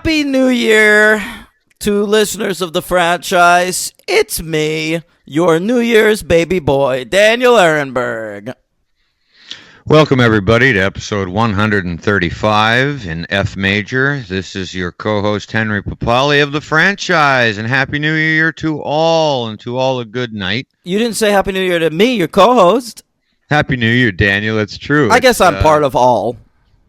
Happy New Year to listeners of the franchise. It's me, your New Year's baby boy, Daniel Ehrenberg. Welcome, everybody, to episode 135 in F major. This is your co-host, Henry Papali of the franchise, and Happy New Year to all, and to all a good night. You didn't say Happy New Year to me, your co-host. Happy New Year, Daniel. It's true. I guess I'm part of all.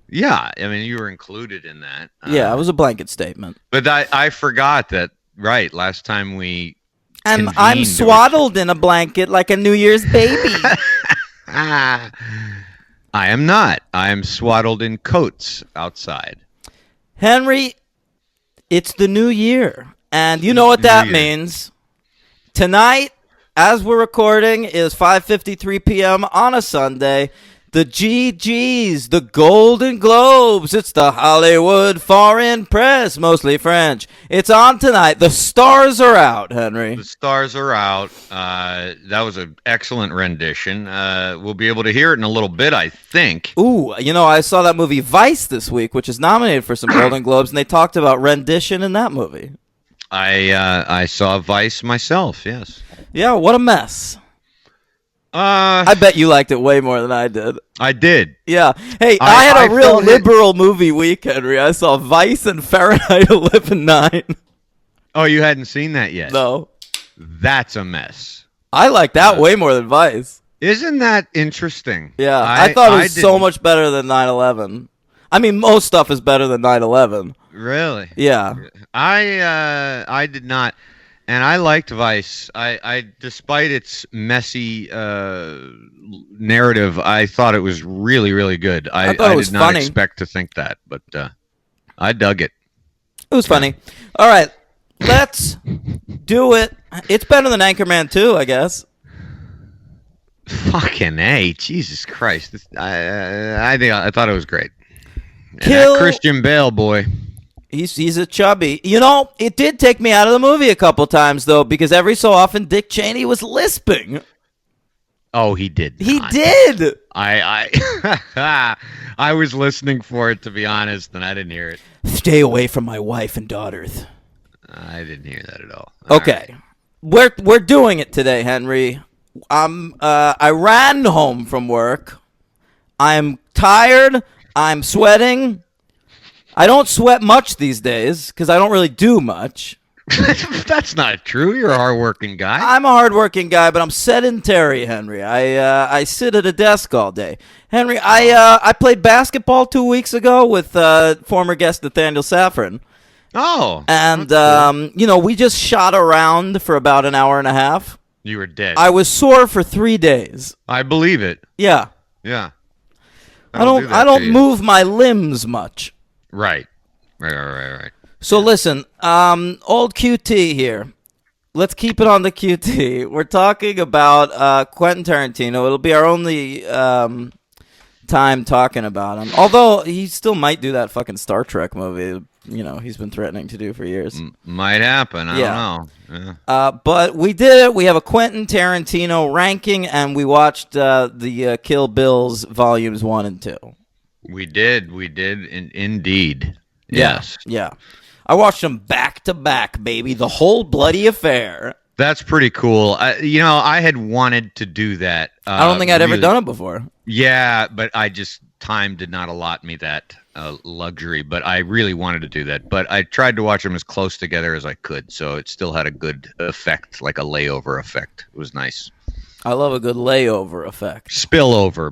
Yeah, I mean, you were included in that. Yeah, it was a blanket statement. But I forgot that, right, last time we I'm swaddled in a blanket like a New Year's baby. I am not. I am swaddled in coats outside. Henry, it's the new year. And you know what that means. Tonight, as we're recording, is 5:53 p.m. on a Sunday. The GGs, the Golden Globes. It's the Hollywood Foreign Press, mostly French. It's on tonight. The stars are out, Henry. The stars are out. That was an excellent rendition. We'll be able to hear it in a little bit, I think. Ooh, you know, I saw that movie Vice this week, which is nominated for some Golden Globes, and they talked about rendition in that movie. I saw Vice myself, yes. Yeah, what a mess. I bet you liked it way more than I did. I did. Yeah. Hey, I had a real liberal movie week, Henry. I saw Vice and Fahrenheit 11/9. Oh, you hadn't seen that yet? No. That's a mess. I like that way more than Vice. Isn't that interesting? Yeah, I thought it was so much better than 9/11. I mean, most stuff is better than 9/11. Really? Yeah. I did not. And I liked Vice. I despite its messy narrative, I thought it was really, really good. I did not expect to think that, but I dug it. It was funny. All right, let's do it. It's better than Anchorman 2, I guess. Fucking A. Jesus Christ. I thought it was great. And that Christian Bale, boy. He's a chubby. You know, it did take me out of the movie a couple times, though, because every so often Dick Cheney was lisping. Oh, he did. He did. I was listening for it, to be honest, and I didn't hear it. Stay away from my wife and daughters. I didn't hear that at all. Okay. Right. We're doing it today, Henry. I ran home from work. I'm tired. I'm sweating. I don't sweat much these days because I don't really do much. That's not true. You're a hardworking guy. I'm a hardworking guy, but I'm sedentary, Henry. I sit at a desk all day. Henry, I played basketball 2 weeks ago with former guest Nathaniel Safran. Oh. And, you know, we just shot around for about an hour and a half. You were dead. I was sore for 3 days. I believe it. Yeah. Yeah. I don't move my limbs much. Right. So listen, old QT here. Let's keep it on the QT. We're talking about Quentin Tarantino. It'll be our only time talking about him. Although he still might do that fucking Star Trek movie. You know, he's been threatening to do for years. Might happen. I don't know. Yeah. But we did it. We have a Quentin Tarantino ranking, and we watched the Kill Bills volumes 1 and 2. We did, indeed. Yes. Yeah. I watched them back to back, baby. The whole bloody affair. That's pretty cool. I had wanted to do that. I don't think I'd ever done it before. Yeah, but time did not allot me that luxury. But I really wanted to do that. But I tried to watch them as close together as I could, so it still had a good effect, like a layover effect. It was nice. I love a good layover effect. Spillover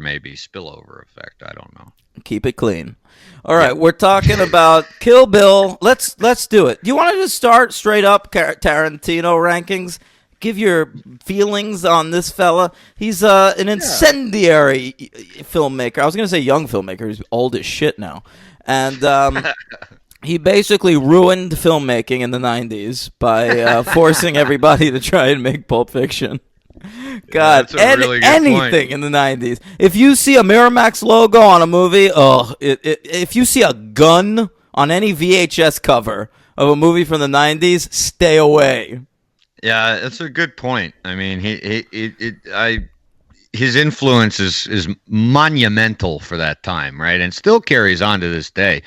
effect. I don't know. Keep it clean. All right, We're talking about Kill Bill. Let's do it. Do you want to just start straight up Tarantino rankings? Give your feelings on this fella. He's an incendiary filmmaker. I was going to say young filmmaker. He's old as shit now. And he basically ruined filmmaking in the 90s by forcing everybody to try and make Pulp Fiction. God, really anything in the 90s. If you see a Miramax logo on a movie, if you see a gun on any VHS cover of a movie from the 90s, stay away. Yeah, that's a good point. I mean, his influence is monumental for that time, right? And still carries on to this day.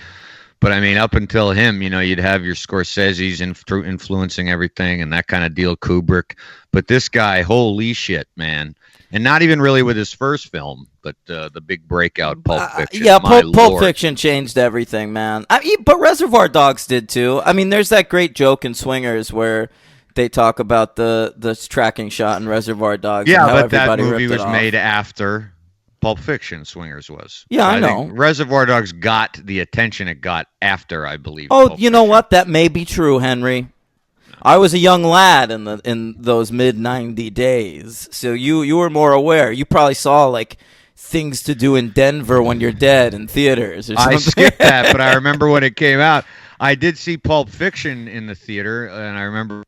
But I mean, up until him, you'd have your Scorsese's influencing everything and that kind of deal, Kubrick. But this guy, holy shit, man. And not even really with his first film, but the big breakout, Pulp Fiction. Yeah, My Pulp Lord. Fiction changed everything, man. But Reservoir Dogs did too. I mean, there's that great joke in Swingers where they talk about the tracking shot in Reservoir Dogs. Yeah, and how but that everybody movie ripped it was off. made after Pulp Fiction, Swingers was. Yeah, I think know. Reservoir Dogs got the attention it got after, I believe. Oh, Pulp you know Fiction. what? That may be true, Henry. I was a young lad in those mid '90 days, so you were more aware. You probably saw like things to do in Denver when you're dead in theaters. Or something. I skipped that, but I remember when it came out. I did see Pulp Fiction in the theater, and I remember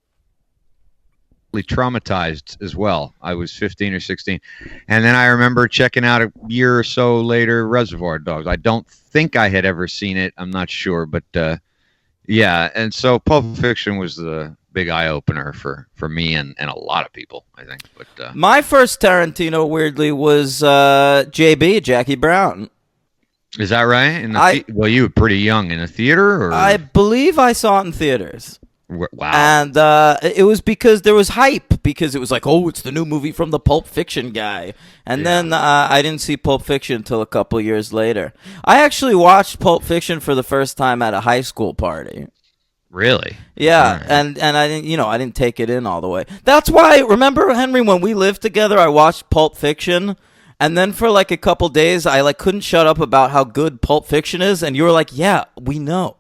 traumatized as well. I was 15 or 16, and then I remember checking out a year or so later Reservoir Dogs. I don't think I had ever seen it. I'm not sure, but yeah. And so Pulp Fiction was the big eye opener for me and a lot of people, I think. But my first Tarantino, weirdly, was JB, Jackie Brown. is that right? Well, you were pretty young in the theater, or I believe I saw it in theaters. wow. And it was because there was hype, because it was like, oh, it's the new movie from the Pulp Fiction guy. And then I didn't see Pulp Fiction until a couple years later. I actually watched Pulp Fiction for the first time at a high school party. Really? Yeah, and I didn't, I didn't take it in all the way. That's why, remember, Henry, when we lived together, I watched Pulp Fiction, and then for like a couple days, I like couldn't shut up about how good Pulp Fiction is, and you were like, yeah, we know.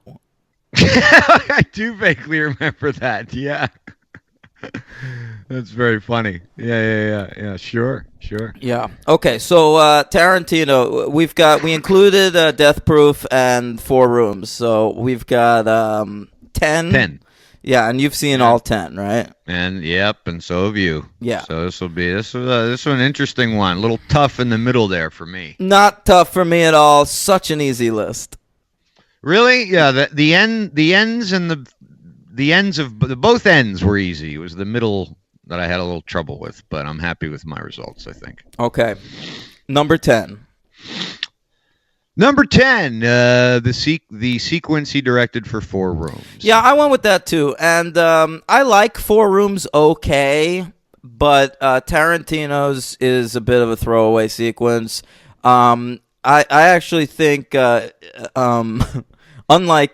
I do vaguely remember that. Yeah. That's very funny. Yeah. Sure. Yeah. Okay. So Tarantino, we included Death Proof and Four Rooms. So we've got 10. 10. Yeah, and you've seen all 10, right? And and so have you. Yeah. So this was an interesting one. A little tough in the middle there for me. Not tough for me at all. Such an easy list. Really? Yeah. The ends of both ends were easy. It was the middle that I had a little trouble with, but I'm happy with my results, I think. Okay. Number 10. Number 10, the sequence he directed for Four Rooms. Yeah, I went with that too, and I like Four Rooms okay, but Tarantino's is a bit of a throwaway sequence. I actually think, unlike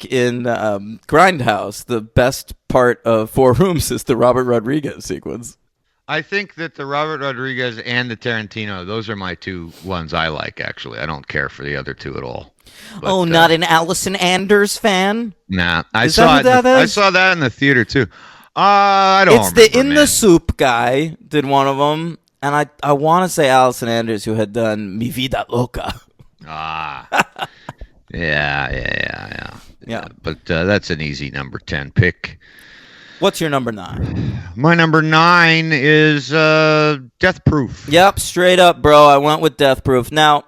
in Grindhouse, the best part of Four Rooms is the Robert Rodriguez sequence. I think that the Robert Rodriguez and the Tarantino, those are my two ones I like, actually. I don't care for the other two at all. But, Not an Allison Anders fan? Nah. I Is that who that I is? saw that in the theater, too. I don't It's remember, the In man. the Soup guy did one of them, and I want to say Allison Anders, who had done Mi Vida Loca. Ah. Yeah. But that's an easy number 10 pick. What's your number 9? My number 9 is Death Proof. Yep, straight up, bro. I went with Death Proof. Now,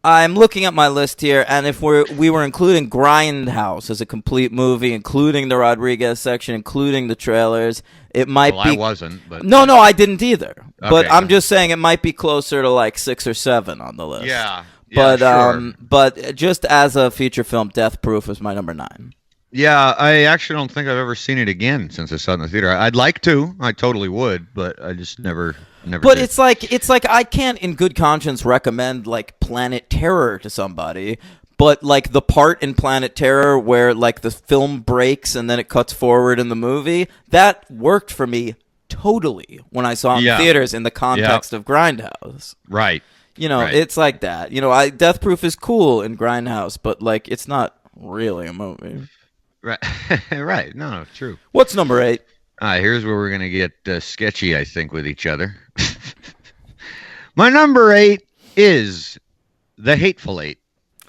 I'm looking at my list here, and if we were including Grindhouse as a complete movie, including the Rodriguez section, including the trailers, it might Well, be. I wasn't, but No, I didn't either. But Okay. I'm just saying it might be closer to like 6 or 7 on the list. yeah. But Sure. but just as a feature film, Death Proof is my number 9. Yeah, I actually don't think I've ever seen it again since I saw it in the theater. I'd like to. I totally would, but I just never But did. it's like I can't in good conscience recommend like Planet Terror to somebody, but like the part in Planet Terror where like the film breaks and then it cuts forward in the movie, that worked for me totally when I saw it in theaters in the context of Grindhouse. Right. Right. It's like that. Death Proof is cool in Grindhouse, but like it's not really a movie. Right. Right. No, true. What's number 8? Here's where we're going to get sketchy, I think, with each other. My number 8 is The Hateful Eight.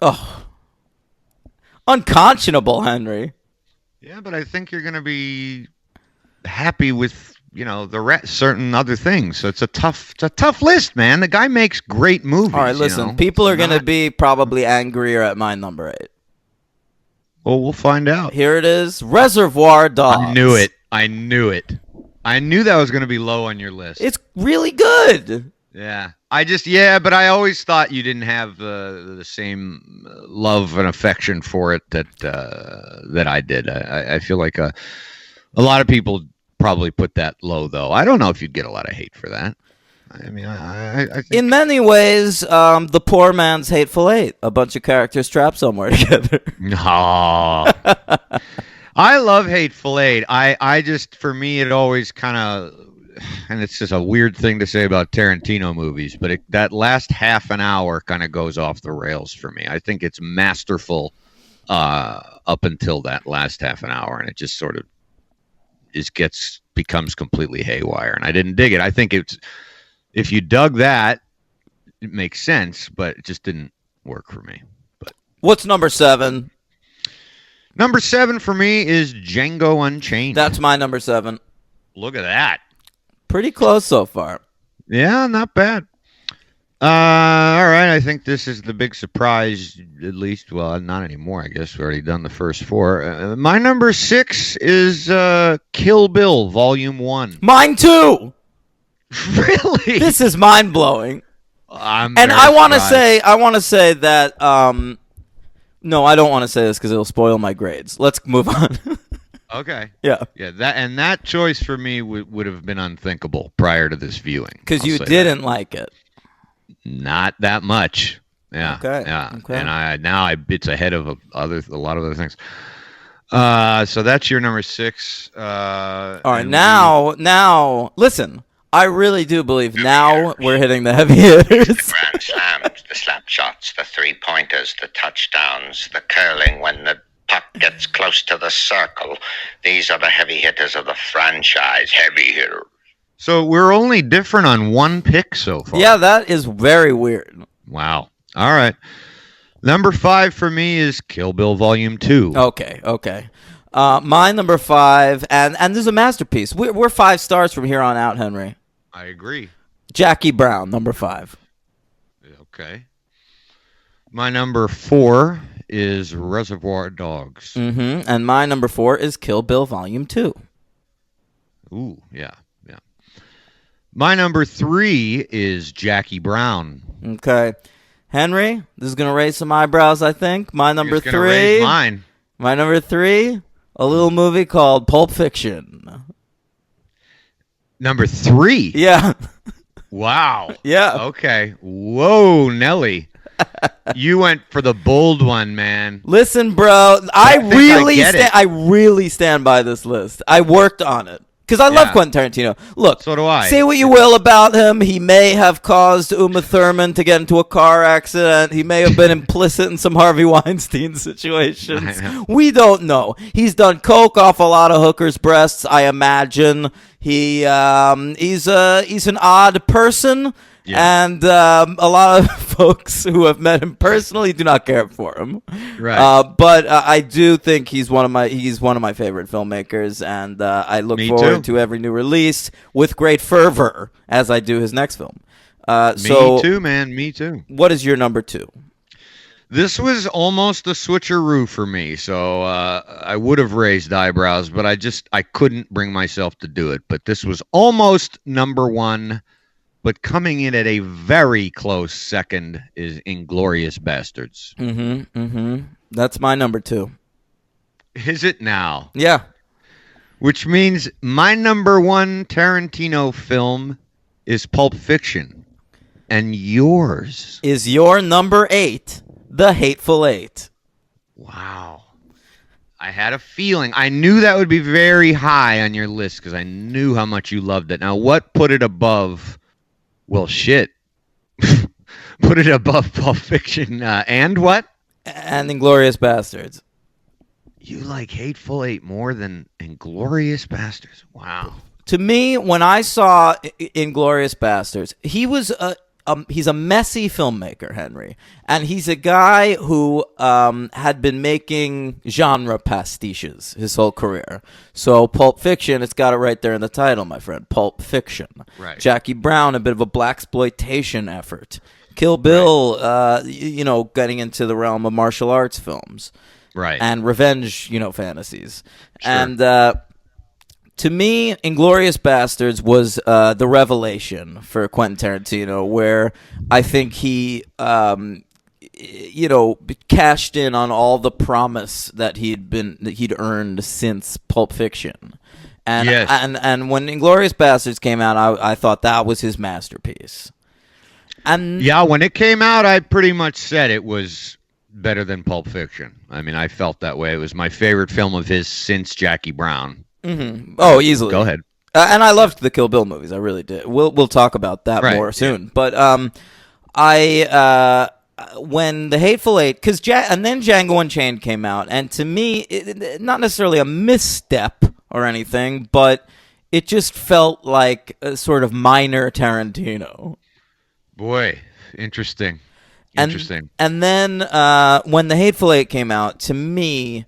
Oh. Unconscionable, Henry. Yeah, but I think you're going to be happy with, certain other things. So it's a tough list, man. The guy makes great movies. All right, listen. People are going to be probably angrier at my number 8. Well, we'll find out. Here it is. Reservoir Dogs. I knew it. I knew that was going to be low on your list. It's really good. Yeah. But I always thought you didn't have the same love and affection for it that I did. I feel like a lot of people probably put that low, though. I don't know if you'd get a lot of hate for that. I mean, I think. In many ways, the poor man's Hateful Eight. A bunch of characters trapped somewhere together. No. I love Hateful Eight. I just, for me, it always kind of, and it's just a weird thing to say about Tarantino movies, but that last half an hour kind of goes off the rails for me. I think it's masterful up until that last half an hour, and it just sort of becomes completely haywire, and I didn't dig it. I think if you dug that, it makes sense, but it just didn't work for me. But What's number 7? number 7 for me is Django Unchained. That's my number 7. Look at that. Pretty close so far. Yeah, not bad. All right, I think this is the big surprise, at least. Well, not anymore, I guess. We've already done the first 4. My number 6 is Kill Bill, Volume 1. Mine too. Really? This is mind blowing. And I want to say that. No, I don't want to say this because it'll spoil my grades. Let's move on. Okay. Yeah. Yeah. That choice for me would have been unthinkable prior to this viewing. Because you didn't like it. Not that much. Yeah. Okay. Yeah. Okay. And it's ahead of a lot of other things. So that's your number 6. All right. Now, listen. I really do believe now we're hitting the heavy hitters. Grand slams, the slap shots, the 3-pointers, the touchdowns, the curling when the puck gets close to the circle. These are the heavy hitters of the franchise. Heavy hitter. So we're only different on one pick so far. Yeah, that is very weird. Wow. All right. Number 5 for me is Kill Bill Volume 2. Okay. My number 5, and this is a masterpiece. We're 5 stars from here on out, Henry. I agree. Jackie Brown, number 5. Okay. My number 4 is Reservoir Dogs. Mm-hmm. And my number 4 is Kill Bill Volume 2. Ooh, yeah. My number 3 is Jackie Brown. Okay. Henry, this is going to raise some eyebrows, I think. My number 3. Raise mine. My number 3, a little movie called Pulp Fiction. Number 3? Yeah. Wow. Yeah. Okay. Whoa, Nelly. You went for the bold one, man. Listen, bro, I really stand by this list. I worked on it. Because I love Quentin Tarantino. Look, so do I. Say what you will about him. He may have caused Uma Thurman to get into a car accident. He may have been implicit in some Harvey Weinstein situations. We don't know. He's done coke off a lot of hookers' breasts, I imagine. He's an odd person. Yeah. And a lot of folks who have met him personally do not care for him. Right. But I do think he's one of my favorite filmmakers, and I look forward to every new release with great fervor as I do his next film. Me too, man. Me too. What is your number 2? This was almost a switcheroo for me, so I would have raised eyebrows, but I couldn't bring myself to do it. But this was almost number 1. But coming in at a very close second is Inglourious Bastards. Mm-hmm. That's my number 2. Is it now? Yeah. Which means my number 1 Tarantino film is Pulp Fiction. And yours is your number 8, The Hateful Eight. Wow. I had a feeling. I knew that would be very high on your list because I knew how much you loved it. Now, what put it above... Well, shit. Put it above Pulp Fiction. And what? And Inglourious Bastards. You like Hateful Eight more than Inglourious Bastards? Wow. To me, when I saw Inglourious Bastards, he's a messy filmmaker, Henry. And he's a guy who had been making genre pastiches his whole career. So Pulp Fiction, it's got it right there in the title, my friend. Pulp Fiction. Right. Jackie Brown, a bit of a blaxploitation effort. Kill Bill, getting into the realm of martial arts films. Right. And revenge, fantasies. Sure. And to me, Inglourious Bastards was the revelation for Quentin Tarantino, where I think he, cashed in on all the promise that he'd earned since Pulp Fiction. And, Yes. and when Inglourious Bastards came out, I thought that was his masterpiece. And Yeah, when it came out, I pretty much said it was better than Pulp Fiction. I mean, I felt that way. It was my favorite film of his since Jackie Brown. oh, easily. Go ahead. And I loved the Kill Bill movies. I really did. We'll talk about that Right, more soon. But when The Hateful Eight, and then Django Unchained came out, and to me, not necessarily a misstep or anything, but it just felt like a sort of minor Tarantino. Boy, interesting. And then when The Hateful Eight came out, to me,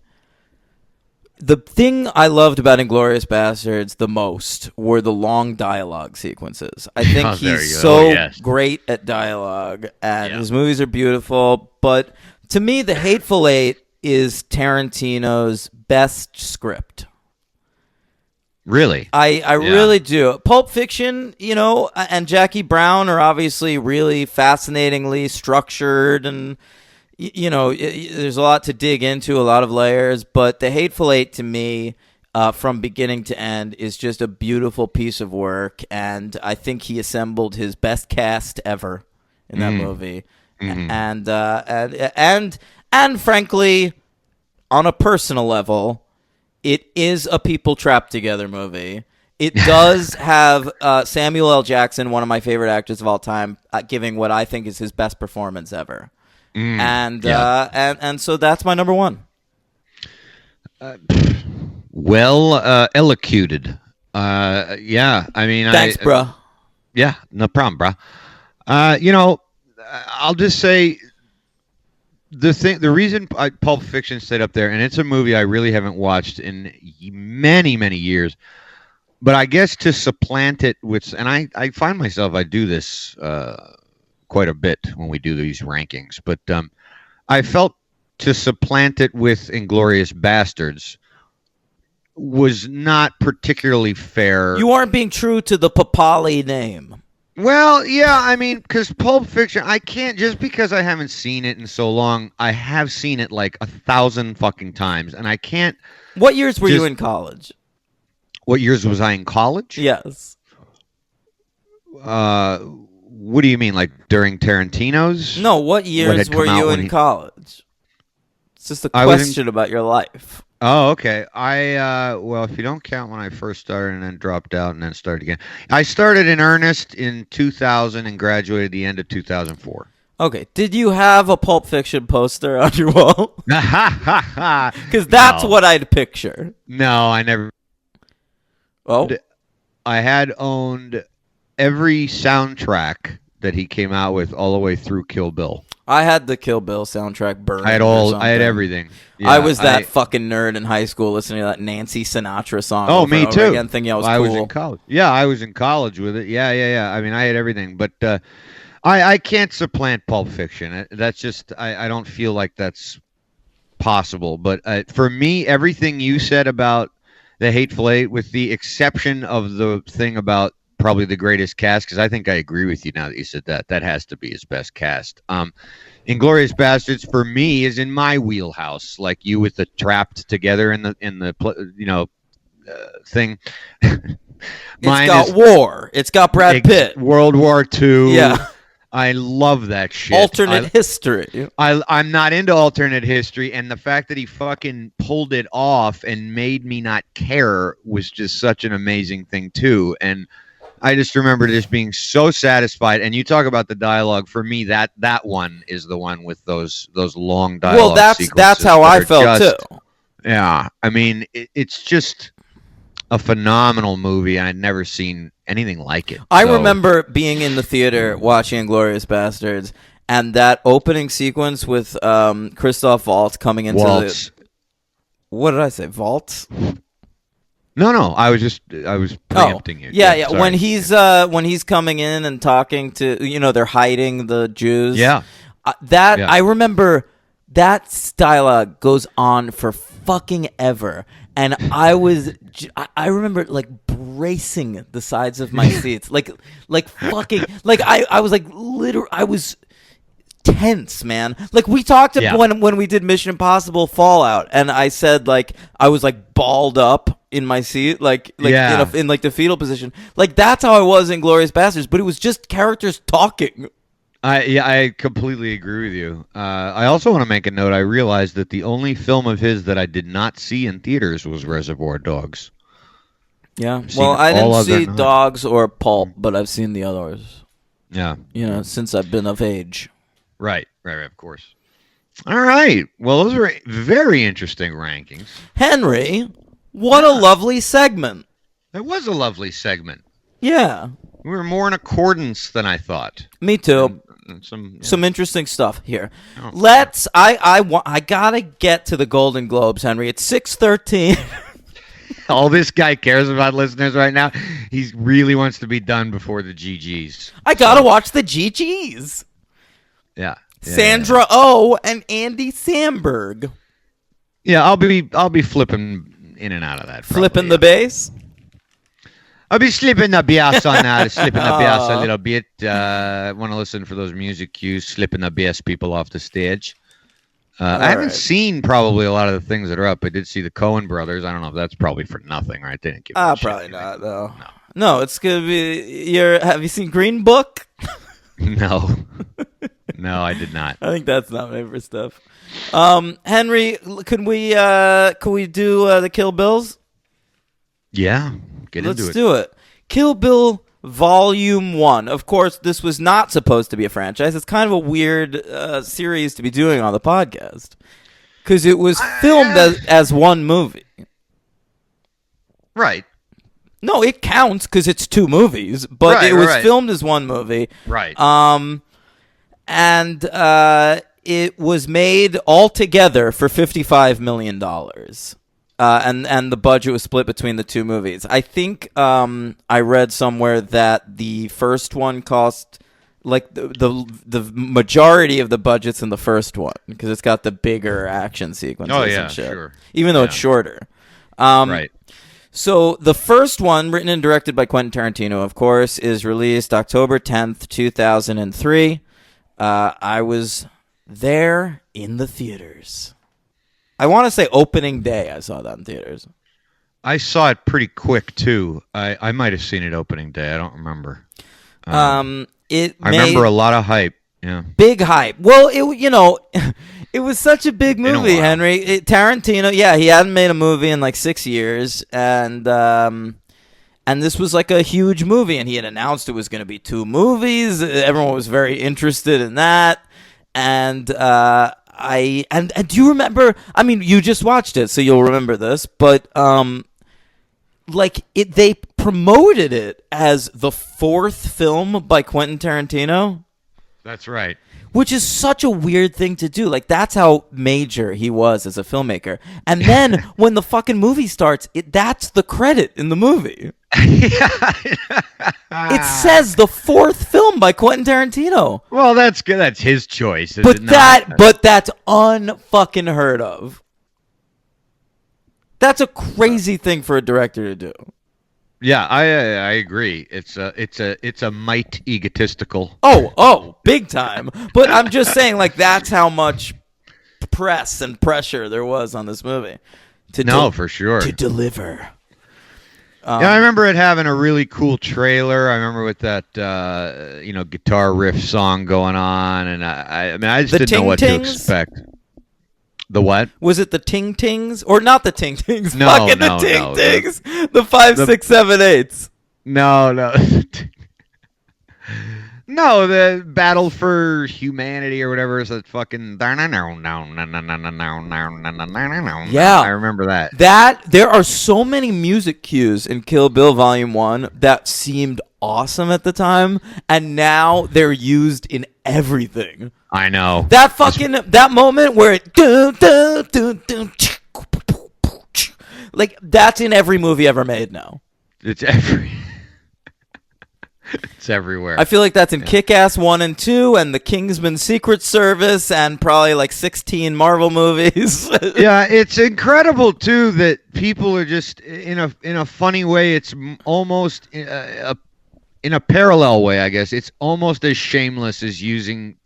the thing I loved about Inglourious Bastards the most were the long dialogue sequences. I think Oh, there he's you go. so Yes. great at dialogue, and Yeah. his movies are beautiful. But to me, The Hateful Eight is Tarantino's best script. Really? I really do. Pulp Fiction, and Jackie Brown are obviously really fascinatingly structured, and there's a lot to dig into, a lot of layers. But The Hateful Eight, to me, from beginning to end, is just a beautiful piece of work, and I think he assembled his best cast ever in that movie, and frankly, on a personal level, it is a people trapped together movie. It does have Samuel L. Jackson, one of my favorite actors of all time, giving what I think is his best performance ever. And so that's my number one. Well elocuted. Yeah, I mean, Thanks, bruh. Yeah, no problem, bro. I'll just say the reason Pulp Fiction stayed up there, and it's a movie I really haven't watched in many, many years, but I guess to supplant it with, and I find myself, I do this quite a bit when we do these rankings, but I felt to supplant it with Inglourious Bastards was not particularly fair. You aren't being true to the Papali name. Well, yeah, I mean, because Pulp Fiction, I can't, just because I haven't seen it in so long, I have seen it like 1,000 fucking times, and I can't. What years were you in college? What years was I in college? Yes. What do you mean, like during Tarantino's? No, what years were you in college? It's just a question about your life. Oh, okay. Well, if you don't count when I first started and then dropped out and then started again. I started in earnest in 2000 and graduated at the end of 2004. Okay. Did you have a Pulp Fiction poster on your wall? Because that's what I'd picture. No, I never. Oh? I had owned every soundtrack that he came out with all the way through Kill Bill. I had the Kill Bill soundtrack burned. I had everything. Yeah, I was that fucking nerd in high school listening to that Nancy Sinatra song. Oh, over me and over too. Again, thinking I was cool. I was in college. Yeah, I was in college with it. Yeah. I mean, I had everything, but I can't supplant Pulp Fiction. That's just I don't feel like that's possible. But for me, everything you said about The Hateful Eight, with the exception of the thing about probably the greatest cast, because I think I agree with you now that you said that has to be his best cast. Inglourious Bastards for me is in my wheelhouse, like you with the trapped together in the thing. It's got war. It's got Brad Pitt. World War II. Yeah. I love that shit. Alternate history. I'm not into alternate history, and the fact that he fucking pulled it off and made me not care was just such an amazing thing too. And I just remember just being so satisfied. And you talk about the dialogue. For me, that one is the one with those long dialogue. Well, that's how I felt too. Yeah, I mean, it's just a phenomenal movie. I'd never seen anything like it. I remember being in the theater watching Inglourious Bastards, and that opening sequence with Christoph Waltz coming into Waltz. What did I say? Waltz? No, I was preempting you. Yeah. Sorry. When he's coming in and talking to, they're hiding the Jews. Yeah. I remember that dialogue goes on for fucking ever, and I remember like bracing the sides of my seats, like fucking, like I was like literally, I was tense, man. Like we talked Yeah. when we did Mission Impossible Fallout, and I said like I was like balled up in my seat, like Yeah. in like the fetal position. Like that's how I was in Glorious Bastards, but it was just characters talking. I completely agree with you. I also want to make a note. I realized that the only film of his that I did not see in theaters was Reservoir Dogs. Yeah. seen Well, I all didn't other see nine. Dogs or Pulp, but I've seen the others. Yeah. You know, since I've been of age. Right, of course. All right. Well, those are very interesting rankings. Henry, what a lovely segment. That was a lovely segment. Yeah. We were more in accordance than I thought. Me too. Some interesting stuff here. Oh. Let's. I gotta get to the Golden Globes, Henry. It's 6:13. All this guy cares about, listeners, right now, he really wants to be done before the GGs. I gotta watch the GGs. Yeah. Sandra Oh and Andy Samberg Yeah, I'll be flipping in and out of that. flipping probably, the bass. I'll be slipping the bass on that, slipping the bass a little bit. Want to listen for those music cues, slipping the bass people off the stage. I haven't right. seen probably a lot of the things that are up. I did see the Coen brothers. I don't know if that's probably for nothing, right? They didn't give a shit Probably anyway. not though. No, it's gonna be. Have you seen Green Book? No. No, I did not. I think that's nominated for stuff. Henry, could we do the Kill Bills? Yeah, get Let's into it. do it. Kill Bill Volume 1. Of course, this was not supposed to be a franchise. It's kind of a weird series to be doing on the podcast because it was filmed as one movie. Right, No, it counts because it's two movies, but Right, it was right. filmed as one movie. right. And it was made altogether for $55 million. And the budget was split between the two movies. I think I read somewhere that the first one cost like the majority of the budget's in the first one because it's got the bigger action sequences Oh, yeah, and shit. sure. Even though it's shorter. Right. So the first one, written and directed by Quentin Tarantino, of course, is released October 10th, 2003. I was there in the theaters. I want to say opening day I saw that in theaters. I saw it pretty quick too. I might have seen it opening day. I don't remember. I remember a lot of hype. Yeah. big hype. Well, it was such a big Been a movie, while. Henry. Tarantino, yeah, he hadn't made a movie in like 6 years, and this was like a huge movie, and he had announced it was going to be 2 movies. Everyone was very interested in that, and and do you remember? I mean, you just watched it, so you'll remember this, but they promoted it as the 4th film by Quentin Tarantino. That's right. Which is such a weird thing to do. Like, that's how major he was as a filmmaker. And then when the fucking movie starts, that's the credit in the movie. It says the 4th film by Quentin Tarantino. Well, that's good. That's his choice. Is But it not? that's unfucking heard of. That's a crazy thing for a director to do. Yeah, I agree. It's a mite egotistical. Oh, big time. But I'm just saying, like, that's how much press and pressure there was on this movie. For sure. To deliver. Yeah, I remember it having a really cool trailer. I remember with that guitar riff song going on, and I mean I just The didn't know what to Ting-Tings? expect. The what? Was it the Ting Tings? Or not the Ting Tings? No, Fucking no, the Ting no. Tings. The 5, 6, 7, 8s. No. No, the Battle for Humanity or whatever is that fucking. Yeah, I remember that. There are so many music cues in Kill Bill Volume 1 that seemed awesome at the time, and now they're used in everything. I know. That moment where it like that's in every movie ever made now. It's every. It's everywhere. I feel like that's in Kick-Ass 1 and 2 and the Kingsman Secret Service and probably like 16 Marvel movies. Yeah, it's incredible too that people are just in a funny way. It's almost in a parallel way, I guess. It's almost as shameless as using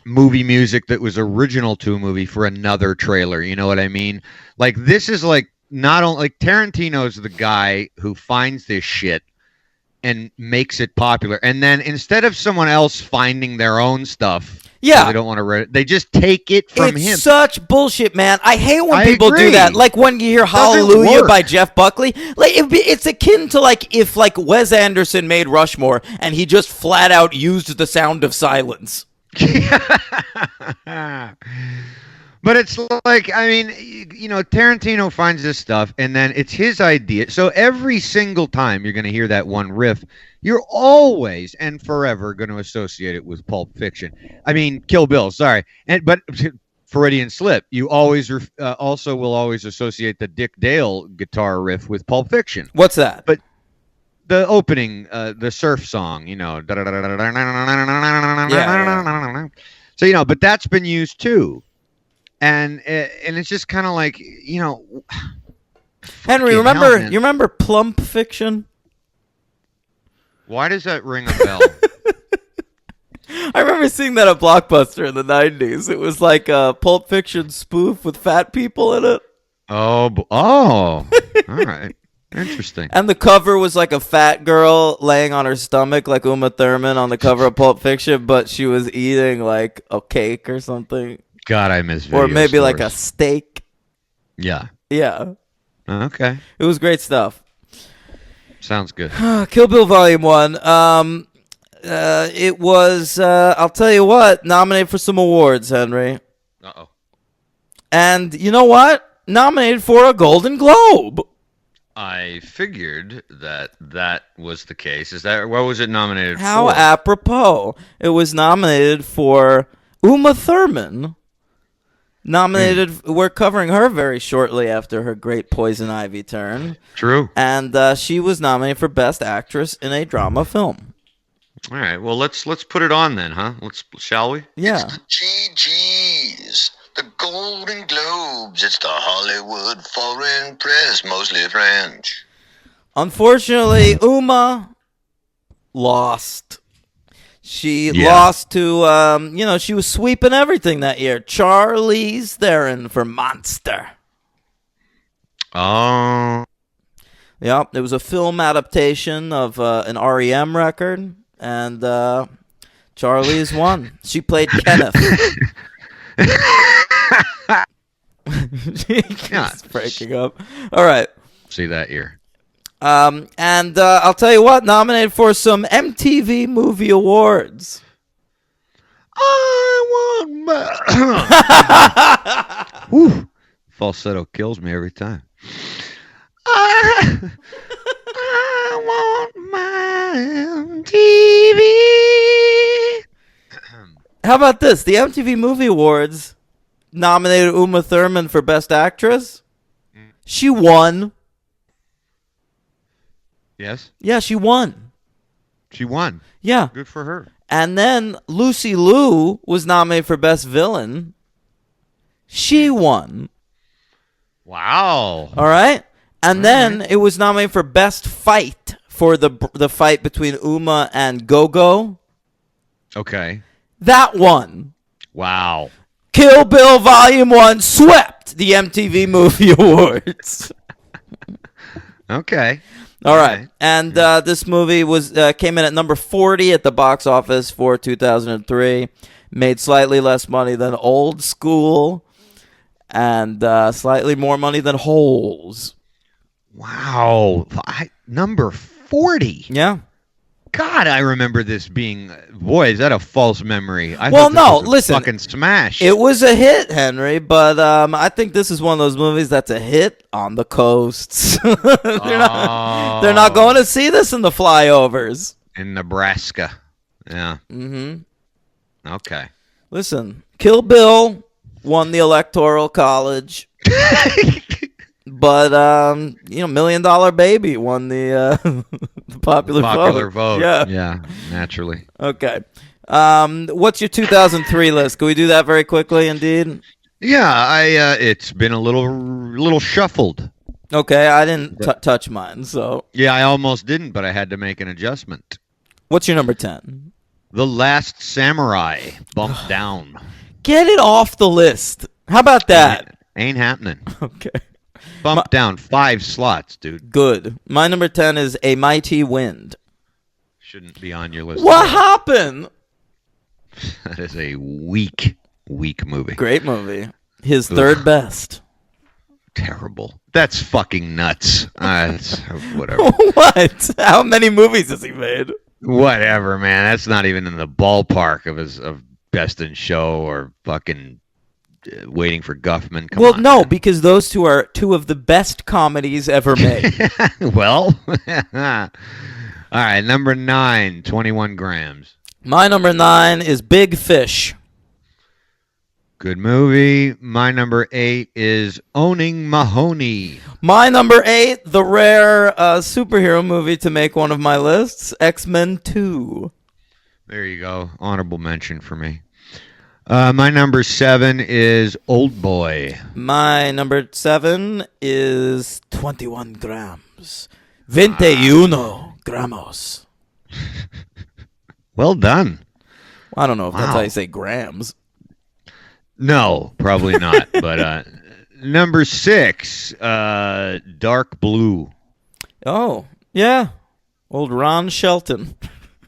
movie music that was original to a movie for another trailer. You know what I mean? Like this is like not only like Tarantino's the guy who finds this shit and makes it popular, and then instead of someone else finding their own stuff, they don't want to read it, they just take it from him. It's such bullshit, man. I hate when I people agree. do that. Like when you hear Doesn't Hallelujah work. by Jeff Buckley. Like it's akin to like if like Wes Anderson made Rushmore and he just flat out used the sound of silence. But it's like, I mean, you know, Tarantino finds this stuff and then it's his idea. So every single time you're going to hear that one riff, you're always and forever going to associate it with Pulp Fiction. I mean, Kill Bill, sorry. But Freudian slip. You always also will always associate the Dick Dale guitar riff with Pulp Fiction. What's that? But the opening, the surf song, you know. So, you know, but that's been used too. And it's just kind of like, you know, Henry, fucking remember hell, man. you remember Plump Fiction? Why does that ring a bell? I remember seeing that at Blockbuster in the 90s. It was like a Pulp Fiction spoof with fat people in it. Oh, all right. Interesting. And the cover was like a fat girl laying on her stomach like Uma Thurman on the cover of Pulp Fiction, but she was eating like a cake or something. God, I miss video Or maybe like a stores. steak. Yeah. Yeah. Okay. It was great stuff. Sounds good. Kill Bill Volume 1. It was, I'll tell you what, nominated for some awards, Henry. Uh-oh. And you know what? Nominated for a Golden Globe. I figured that was the case. Is that what was it nominated How for? apropos. It was nominated for Uma Thurman. Nominated, we're covering her very shortly after her great Poison Ivy turn. True. And she was nominated for Best Actress in a Drama Film. All right. Well, let's put it on then, huh? Shall we? Yeah. It's the GGs, the Golden Globes. It's the Hollywood Foreign Press, mostly French. Unfortunately, Uma lost. She lost to, she was sweeping everything that year. Charlize Theron for Monster. Oh. Yep, it was a film adaptation of an REM record, and Charlize won. She played Kenneth. She's breaking up. All right. See that year. And I'll tell you what, nominated for some MTV Movie Awards. I want my Whew. Falsetto kills me every time. I want my MTV. How about this? The MTV Movie Awards nominated Uma Thurman for Best Actress. She won. Yes, Yeah, she won. she won. Yeah. Good for her. And then Lucy Liu was nominated for Best Villain. She won. Wow. All right? And then it was nominated for Best Fight for the fight between Uma and Gogo. Okay. That won. Wow. Kill Bill Volume 1 swept the MTV Movie Awards. Okay. All right. And this movie was came in at number 40 at the box office for 2003. Made slightly less money than Old School and slightly more money than Holes. Wow. Number 40. Yeah. God, I remember this being. Boy, is that a false memory? I Well, thought this no, was a listen. fucking smash. It was a hit, Henry, but I think this is one of those movies that's a hit on the coasts. they're not going to see this in the flyovers. In Nebraska. Yeah. Mm-hmm. Okay. Listen, Kill Bill won the Electoral College. But $1 Million Baby won the popular vote. Yeah, naturally. Okay. What's your 2003 list? Can we do that very quickly, indeed? Yeah, it's been a little shuffled. Okay, I didn't touch mine, so. Yeah, I almost didn't, but I had to make an adjustment. What's your number 10? The Last Samurai, bumped down. Get it off the list. How about that? Ain't happening. Okay. Bumped down 5 slots, dude. Good. My number 10 is A Mighty Wind. Shouldn't be on your list. What happened? That is a weak movie. Great movie. His third best. Terrible. That's fucking nuts. It's whatever. What? How many movies has he made? Whatever, man. That's not even in the ballpark of Best in Show or fucking Waiting for Guffman. Come on, no, man. because those two are two of the best comedies ever made. Well, all right. Number 9, 21 Grams. My number 9 is Big Fish. Good movie. My number 8 is Owning Mahoney. My number 8, the rare superhero movie to make one of my lists, X-Men 2. There you go. Honorable mention for me. My number 7 is Old Boy. My number 7 is 21 grams. 21 gramos. Well done. I don't know if that's Wow. how you say grams. No, probably not. But number 6, Dark Blue. Oh, yeah. Old Ron Shelton.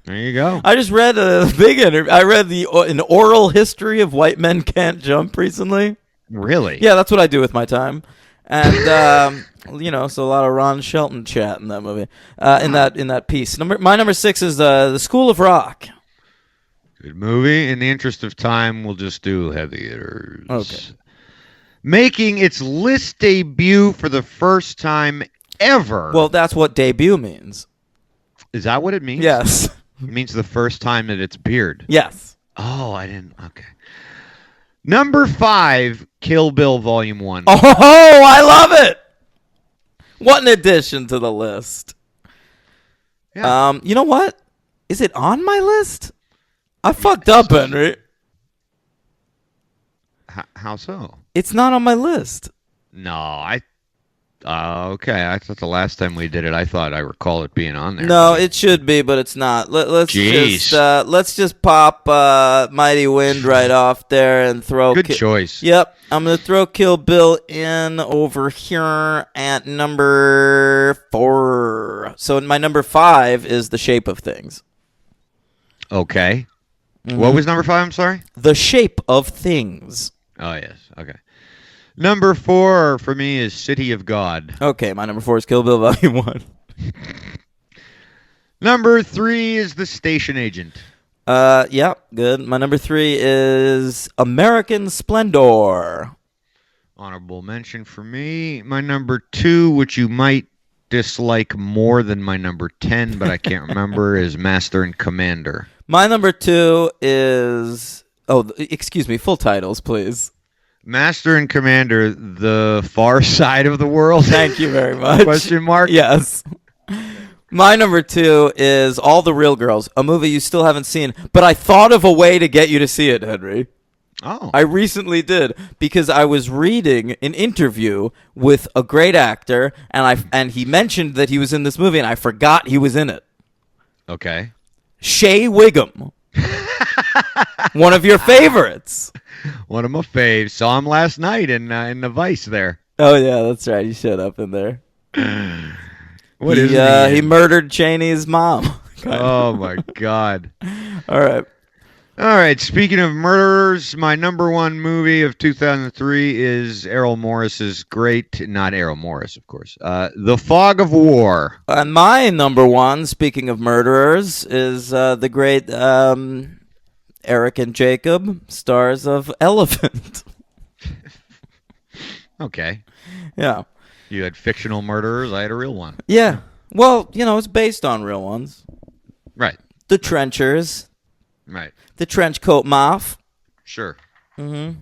There you go. I just read a big interview. I read an oral history of White Men Can't Jump recently. Really? Yeah, that's what I do with my time. And, so a lot of Ron Shelton chat in that movie, in that piece. My number 6 is The School of Rock. Good movie. In the interest of time, we'll just do Heavy Hitters. Okay. Making its list debut for the first time ever. Well, that's what debut means. Is that what it means? Yes. It means the first time that it's appeared. Yes. Oh, I didn't. Okay. Number 5, Kill Bill Volume 1. Oh, I love it. What an addition to the list. Yeah. You know what? Is it on my list? I fucked up, Henry. How so? It's not on my list. No, okay. I thought the last time we did it, I recall it being on there. No, it should be, but it's not. Let's just pop Mighty Wind right off there and throw. Good choice. Yep, I'm gonna throw Kill Bill in over here at number 4. So my number 5 is The Shape of Things. Okay. What was number 5? I'm sorry. The Shape of Things. Oh yes. Okay. Number 4 for me is City of God. Okay, my number 4 is Kill Bill Volume 1. Number 3 is The Station Agent. Yeah, good. My number 3 is American Splendor. Honorable mention for me. My number 2, which you might dislike more than my number 10, but I can't remember, is Master and Commander. My number 2 is... Oh, excuse me, full titles, please. Master and Commander, The Far Side of the World. Thank you very much. Question mark? Yes. My number 2 is All the Real Girls, a movie you still haven't seen, but I thought of a way to get you to see it, Henry. Oh. I recently did, because I was reading an interview with a great actor, and he mentioned that he was in this movie, and I forgot he was in it. Okay. Shea Wiggum. One of your favorites. One of my faves. Saw him last night in the Vice there. Oh, yeah, that's right. He showed up in there. What is he murdered Cheney's mom. Oh, my God. All right. All right. Speaking of murderers, my number 1 movie of 2003 is Errol Morris's not Errol Morris, of course, The Fog of War. And my number 1, speaking of murderers, is the great Eric and Jacob, stars of Elephant. Okay. Yeah. You had fictional murderers. I had a real one. Yeah. Well, it's based on real ones. Right. The Trenchers. Right. The Trenchcoat Moff. Sure. The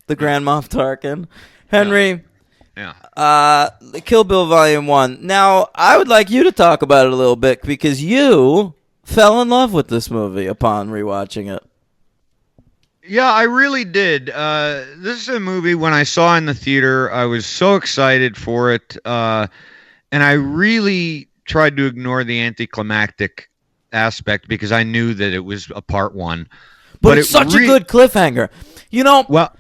Grand Moff Tarkin. Henry, Yeah. Kill Bill Volume 1. Now, I would like you to talk about it a little bit because you fell in love with this movie upon rewatching it. Yeah, I really did. This is a movie when I saw in the theater, I was so excited for it. And I really tried to ignore the anticlimactic aspect because I knew that it was a part one. But it's such a good cliffhanger. You know, well,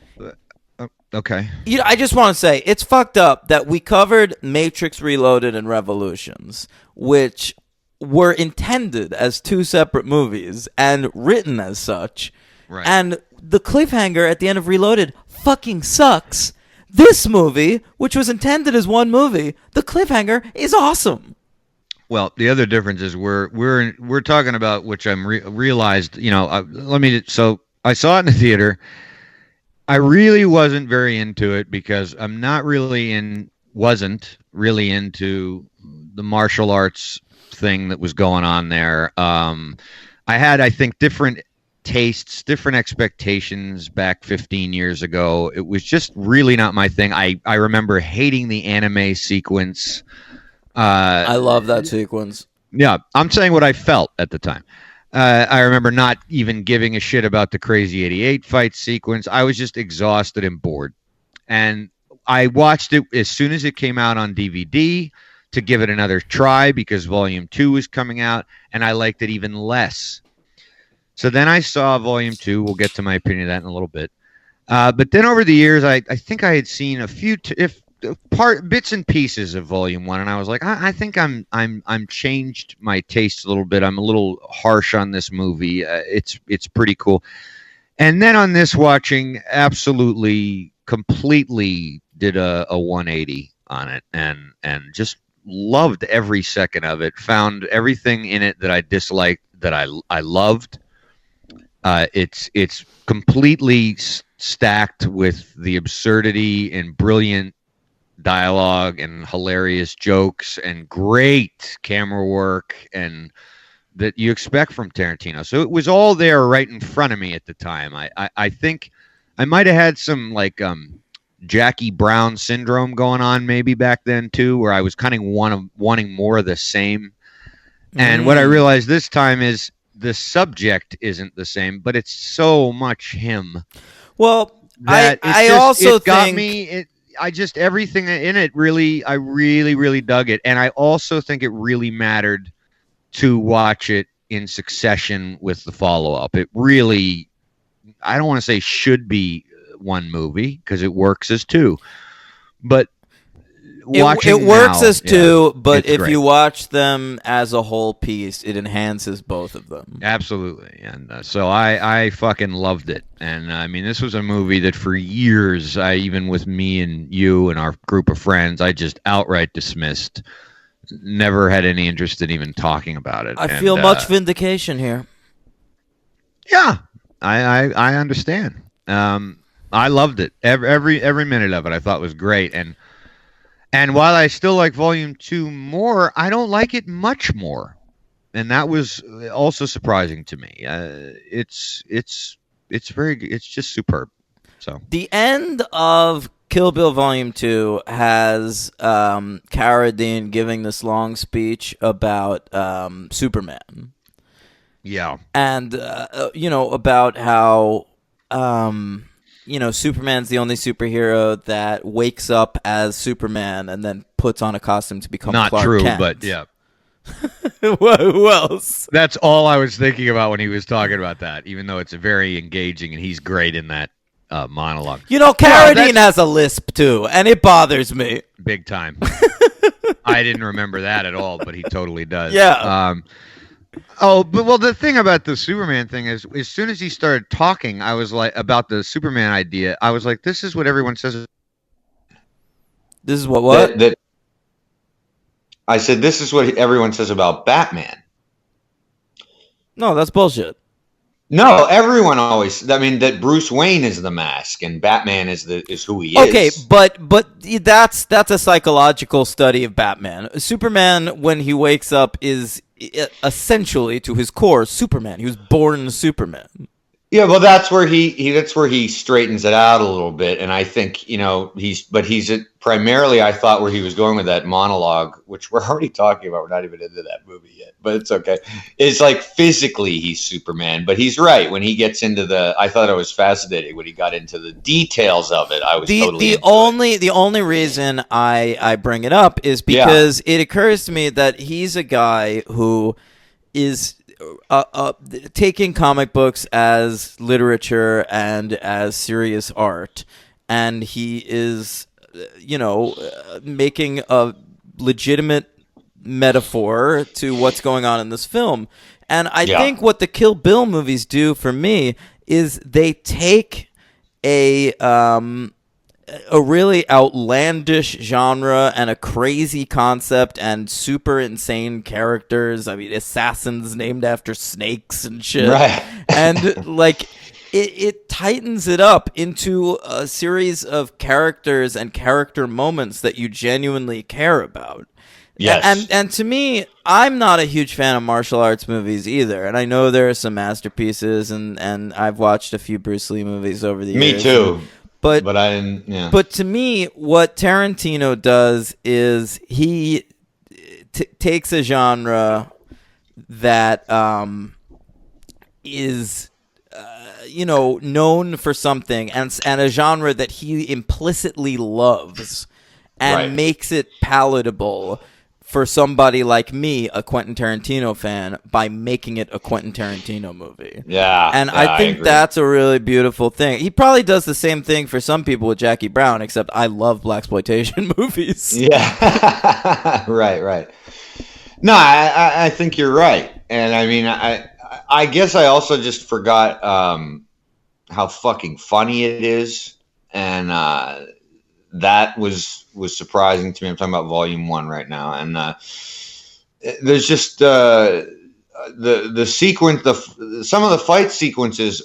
okay. I just want to say, it's fucked up that we covered Matrix Reloaded and Revolutions, which were intended as two separate movies and written as such. Right. And the cliffhanger at the end of Reloaded fucking sucks. This movie, which was intended as one movie, the cliffhanger is awesome. Well, the other difference is we're talking about, which I'm realized. So I saw it in the theater. I really wasn't very into it because I'm wasn't really into the martial arts thing that was going on there. I had, I think, different tastes, different expectations back 15 years ago. It was just really not my thing. I remember hating the anime sequence. I love that sequence. Yeah, I'm saying what I felt at the time. I remember not even giving a shit about the Crazy 88 fight sequence. I was just exhausted and bored. And I watched it as soon as it came out on DVD to give it another try because Volume 2 was coming out, and I liked it even less. So then I saw Volume 2. We'll get to my opinion of that in a little bit. But then over the years, I think I had seen a few bits and pieces of Volume 1, and I was like, I think I'm changed my taste a little bit. I'm a little harsh on this movie. It's pretty cool. And then on this watching, absolutely, completely did a 180 on it, and just loved every second of it. Found everything in it that I disliked that I loved. It's completely stacked with the absurdity and brilliant dialogue and hilarious jokes and great camera work and that you expect from Tarantino. So it was all there right in front of me at the time. I think I might have had some like Jackie Brown syndrome going on maybe back then too, where I was kind of wanting more of the same. And what I realized this time is the subject isn't the same, but it's so much him. Well, I also think everything in it really, I really, really dug it. And I also think it really mattered to watch it in succession with the follow-up. It really, I don't want to say should be one movie because it works as two, but it works as two, but if you watch them as a whole piece, it enhances both of them. Absolutely. And so I fucking loved it. And I mean, this was a movie that for years, even with me and you and our group of friends, I just outright dismissed. Never had any interest in even talking about it. I feel much vindication here. Yeah, I understand. I loved it. Every minute of it I thought was great. And while I still like Volume 2 more, I don't like it much more. And that was also surprising to me. It's very good. It's just superb. So the end of Kill Bill Volume 2 has Cara Deen giving this long speech about Superman. Yeah. And, about how... Superman's the only superhero that wakes up as Superman and then puts on a costume to become Clark Kent. Not true, but yeah. Who else? That's all I was thinking about when he was talking about that, even though it's very engaging and he's great in that monologue. Cara Deen has a lisp too, and it bothers me. Big time. I didn't remember that at all, but he totally does. Yeah. The thing about the Superman thing is, as soon as he started talking, I was like, about the Superman idea, I was like, this is what everyone says. This is what? I said, this is what everyone says about Batman. No, that's bullshit. No, everyone always. I mean, that Bruce Wayne is the mask and Batman is who he is. Okay, but that's a psychological study of Batman. Superman, when he wakes up, is essentially to his core Superman. He was born Superman. Yeah, well, that's where that's where he straightens it out a little bit, and I think he's primarily I thought where he was going with that monologue, which we're already talking about. We're not even into that movie yet, but it's okay. It's like physically he's Superman, but he's right when he gets into I thought it was fascinating when he got into the details of it. I was totally the only reason I bring it up is because it occurs to me that he's a guy who is taking comic books as literature and as serious art, and he is, making a legitimate metaphor to what's going on in this film. And I think what the Kill Bill movies do for me is they take a really outlandish genre and a crazy concept and super insane characters. I mean, assassins named after snakes and shit. Right. And like it tightens it up into a series of characters and character moments that you genuinely care about. Yes. And to me, I'm not a huge fan of martial arts movies either. And I know there are some masterpieces, and I've watched a few Bruce Lee movies over the years. Me too. But I didn't. Yeah. But to me, what Tarantino does is he takes a genre that is known for something, and a genre that he implicitly loves, and makes it palatable for somebody like me, a Quentin Tarantino fan, by making it a Quentin Tarantino movie. Yeah. And I think that's a really beautiful thing. He probably does the same thing for some people with Jackie Brown, except I love blaxploitation movies. Yeah. Right. No, I think you're right. And I mean, I guess I also just forgot how fucking funny it is. And that was surprising to me. I'm talking about Volume 1 right now, and there's just the sequence. Some of the fight sequences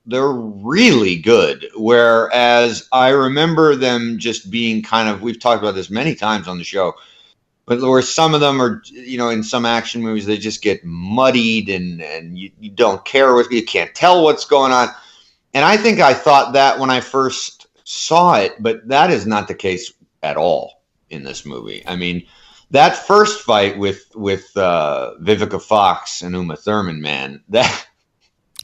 they're really good. Whereas I remember them just being kind of, we've talked about this many times on the show, but where some of them are, in some action movies they just get muddied and you don't care you can't tell what's going on. And I think I thought that when I first saw it, but that is not the case at all in this movie. I mean, that first fight with Vivica Fox and Uma Thurman, man,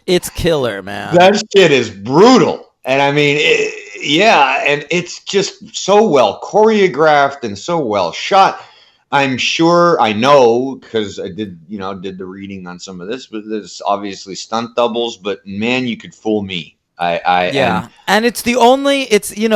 it's killer, man. That shit is brutal. And I mean, and it's just so well choreographed and so well shot. I'm sure, I know, because I did the reading on some of this, but there's obviously stunt doubles, but man, you could fool me. And it's the only she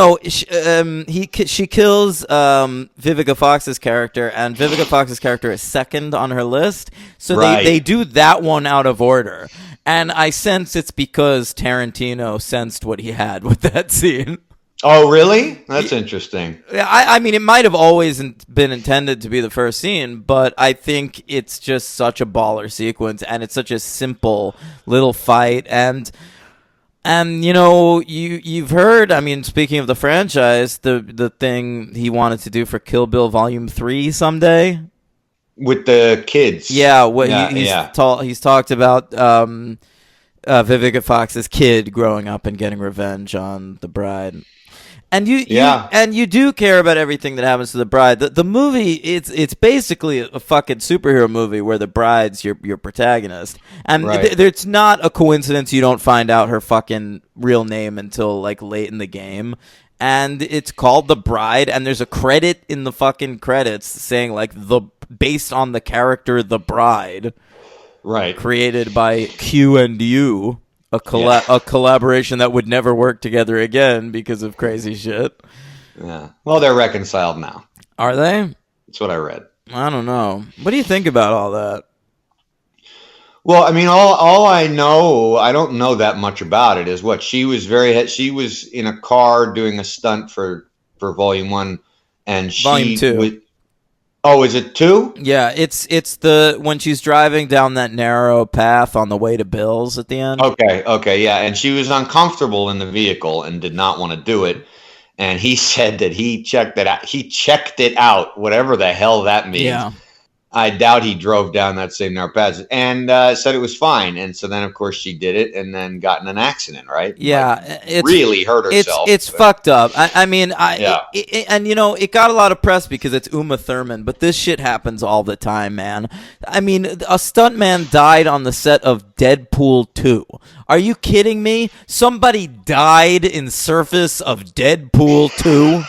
kills Vivica Fox's character, and Vivica Fox's character is second on her list, so they do that one out of order, and I sense it's because Tarantino sensed what he had with that scene. Oh, really? That's interesting. I mean, it might have always been intended to be the first scene, but I think it's just such a baller sequence, and it's such a simple little fight, and you've heard, I mean, speaking of the franchise, the thing he wanted to do for Kill Bill Volume 3 someday. With the kids. Yeah, he's talked about Vivica Fox's kid growing up and getting revenge on the bride. And you do care about everything that happens to the bride. The movie, it's basically a fucking superhero movie where the bride's your protagonist, and it's not a coincidence you don't find out her fucking real name until like late in the game, and it's called The Bride, and there's a credit in the fucking credits saying like based on the character The Bride, created by Q and U. A collaboration that would never work together again because of crazy shit. Yeah. Well, they're reconciled now. Are they? That's what I read. I don't know. What do you think about all that? Well, I mean, all I know, I don't know that much about it, is what she was in a car doing a stunt for Volume 1, and Volume 2. Oh, is it 2? Yeah, it's when she's driving down that narrow path on the way to Bill's at the end. Okay, yeah, and she was uncomfortable in the vehicle and did not want to do it, and he said that he checked it out. He checked it out, whatever the hell that means. Yeah. I doubt he drove down that same narrow passage, and said it was fine. And so then, of course, she did it and then got in an accident, right? Yeah, Like, it's really hurt herself. It's but- fucked up. I mean, Yeah. and you know, it got a lot of press because it's Uma Thurman, but this shit happens all the time, man. I mean, a stuntman died on the set of Deadpool 2. Are you kidding me? Somebody died in service of Deadpool 2.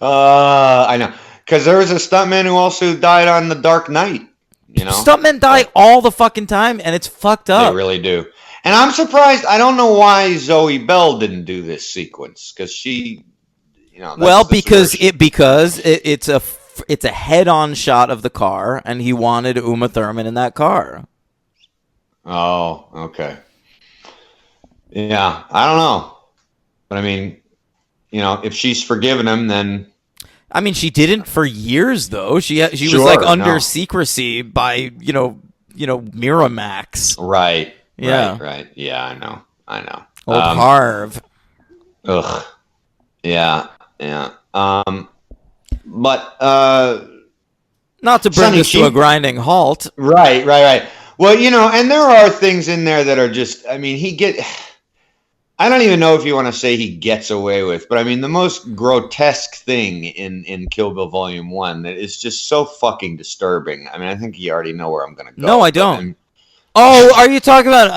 I know. Because there was a stuntman who also died on The Dark Knight. You know, Stuntmen die all the fucking time, and it's fucked they up. really do. And I'm surprised. I don't know why Zoe Bell didn't do this sequence because she, you know. Well, that's because where she- it's a head-on shot of the car, and he wanted Uma Thurman in that car. Oh, okay. Yeah, I don't know, but I mean, you know, if she's forgiven him, then I mean, she didn't for years though. She was Sure, like under no. secrecy by you know Miramax. right, Yeah. right. Yeah, I know. Old Harv. Ugh. Yeah. But Not to bring Sonny, this to she- a grinding halt. right. Well, you know, and there are things in there that are just. I mean, I don't even know if you want to say he gets away with, but I mean, the most grotesque thing in Kill Bill Volume 1 that is just so fucking disturbing. I mean, I think you already know where I'm going to go. No, I but don't. I'm- Oh, are you talking about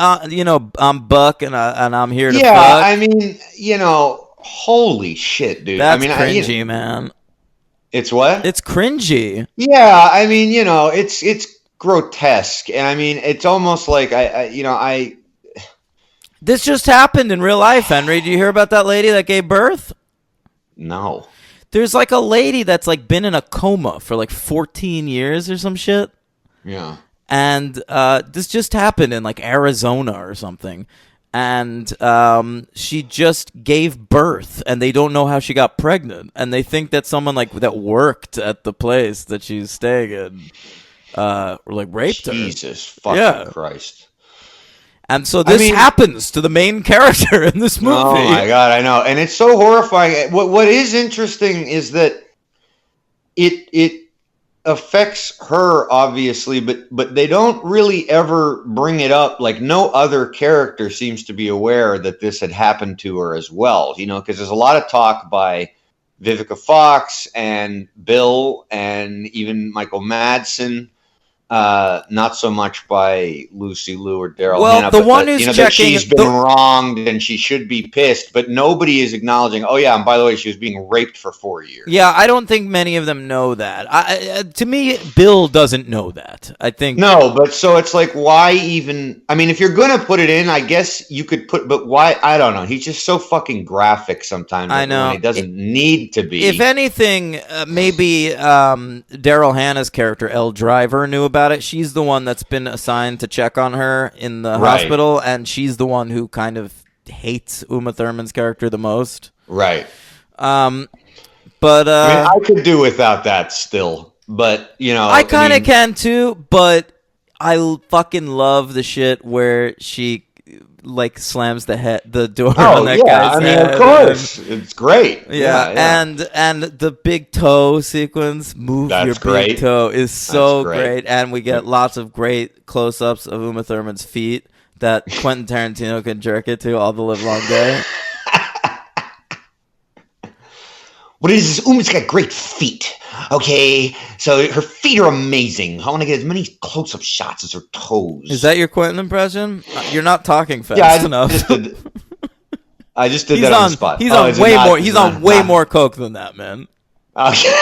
I'm Buck and I'm here to yeah, fuck? I mean, you know, holy shit, dude. That's I mean, cringy, man. it's what? It's cringy. Yeah, I mean, you know, it's grotesque, and I mean, it's almost like I This just happened in real life, Henry. Do you hear about that lady that gave birth? no. There's like a lady that's like been in a coma for like 14 years or some shit. Yeah. And this just happened in like Arizona or something. And she just gave birth, and they don't know how she got pregnant, and they think that someone like that worked at the place that she's staying in, like raped her. Jesus fucking Yeah. Christ. And so this mean- happens to the main character in this movie. Oh my god, I know, and it's so horrifying. What is interesting is that it affects her obviously, but they don't really ever bring it up. Like no other character seems to be aware that this had happened to her as well. You know, because there's a lot of talk by Vivica Fox and Bill and even Michael Madsen. Not so much by Lucy Liu or Daryl Well, Hannah, the but one that, who's you know, that checking- she's been wronged and she should be pissed, but nobody is acknowledging. Oh yeah, and by the way, she was being raped for 4 years. Yeah, I don't think many of them know that. To me, Bill doesn't know that. I think No, but so it's like, why even? I mean, if you're gonna put it in, I guess you could put. But why? I don't know. He's just so fucking graphic sometimes. I know. when he doesn't need to be. if anything, maybe Daryl Hannah's character, Elle Driver, knew about it. She's the one that's been assigned to check on her in the Right. hospital, and she's the one who kind of hates Uma Thurman's character the most. Right. But I mean, I could do without that still, but you know, I kind of mean, can too, but I fucking love the shit where she like slams the door Oh on that yeah, guy's I mean, head. of course, it's great. Yeah, and the big toe sequence, move That's your big great. toe, is so That's great. great, and we get lots of great close-ups of Uma Thurman's feet that Quentin Tarantino can jerk it to all the live long day. What it is Uma's got great feet. Okay, so her feet are amazing. I want to get as many close-up shots as her toes. Is that your Quentin impression? You're not talking fast yeah? enough. I just did He's that on on. the spot. He's Oh, on is it way not? more. Is He's it on not? way more coke than that, man. Okay.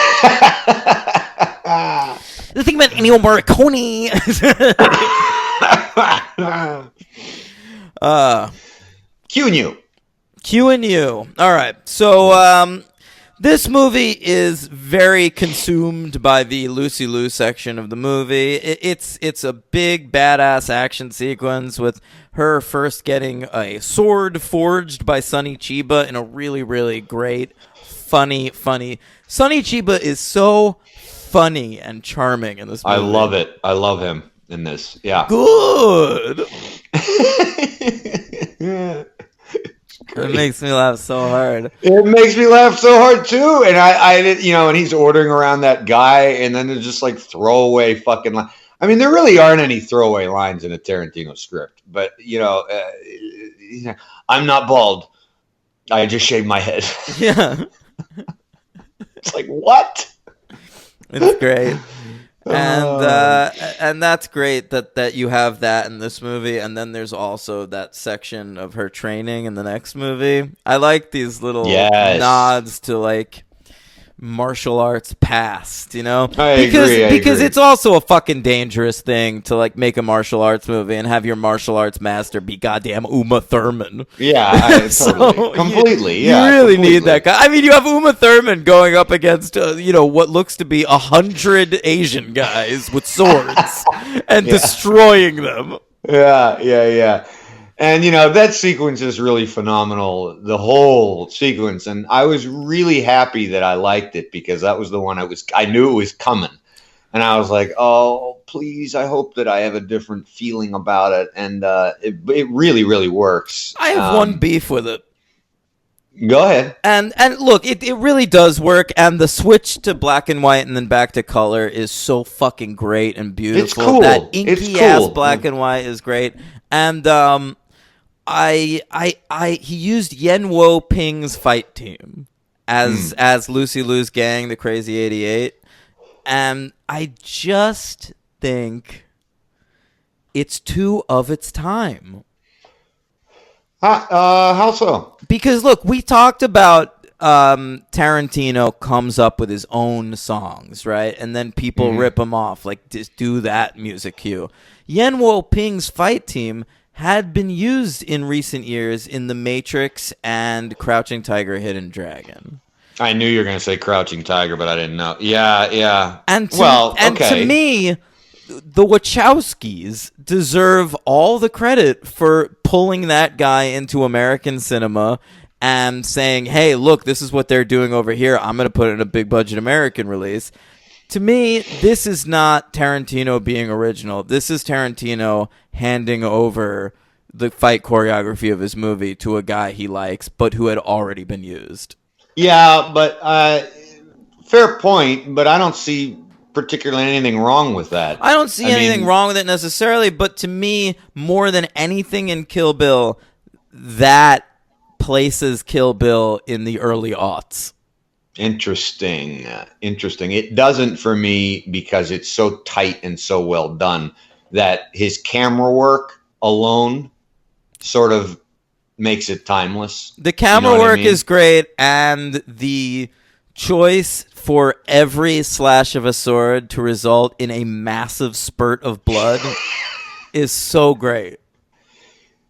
The thing about Ennio Morricone. Q and you. Q and U. All right. So this movie is very consumed by the Lucy Liu section of the movie. It's a big badass action sequence with her first getting a sword forged by Sonny Chiba in a really, really great, funny. Sonny Chiba is so funny and charming in this movie. I love it. I love him in this. Yeah. Good. It makes me laugh so hard. It makes me laugh so hard too. And I did, and he's ordering around that guy, and then there's just like throwaway fucking line. I mean, there really aren't any throwaway lines in a Tarantino script, but I'm not bald. I just shaved my head. Yeah. It's like, what? It's great. And that's great that you have that in this movie, and then there's also that section of her training in the next movie. I like these little nods to like martial arts past, I agree, because it's also a fucking dangerous thing to like make a martial arts movie and have your martial arts master be goddamn Uma Thurman. Yeah, So completely. You really need that guy. I mean, you have Uma Thurman going up against what looks to be 100 Asian guys with swords and destroying them. Yeah. And that sequence is really phenomenal, the whole sequence, and I was really happy that I liked it because that was the one I knew it was coming, and I was like, oh please, I hope that I have a different feeling about it, and it really, really works. I have one beef with it. Go ahead. And look, it really does work, and the switch to black and white and then back to color is so fucking great and beautiful. It's cool. That inky ass black and white is great, and he used Yen Wo Ping's fight team as Lucy Liu's gang, the Crazy 88, and I just think it's too of its time. How so? Because look, we talked about Tarantino comes up with his own songs, right? And then people rip him off, like just do that music cue. Yen Wo Ping's fight team had been used in recent years in The Matrix and Crouching Tiger, Hidden Dragon. I knew you were going to say Crouching Tiger, but I didn't know. Yeah. And to me, the Wachowskis deserve all the credit for pulling that guy into American cinema and saying, hey, look, this is what they're doing over here. I'm going to put it in a big budget American release. To me, this is not Tarantino being original. This is Tarantino handing over the fight choreography of his movie to a guy he likes, but who had already been used. Yeah, but fair point, but I don't see particularly anything wrong with that. I don't see anything wrong with it necessarily, but to me, more than anything in Kill Bill, that places Kill Bill in the early aughts. Interesting. It doesn't for me because it's so tight and so well done that his camera work alone sort of makes it timeless. The camera work is great, and the choice for every slash of a sword to result in a massive spurt of blood is so great.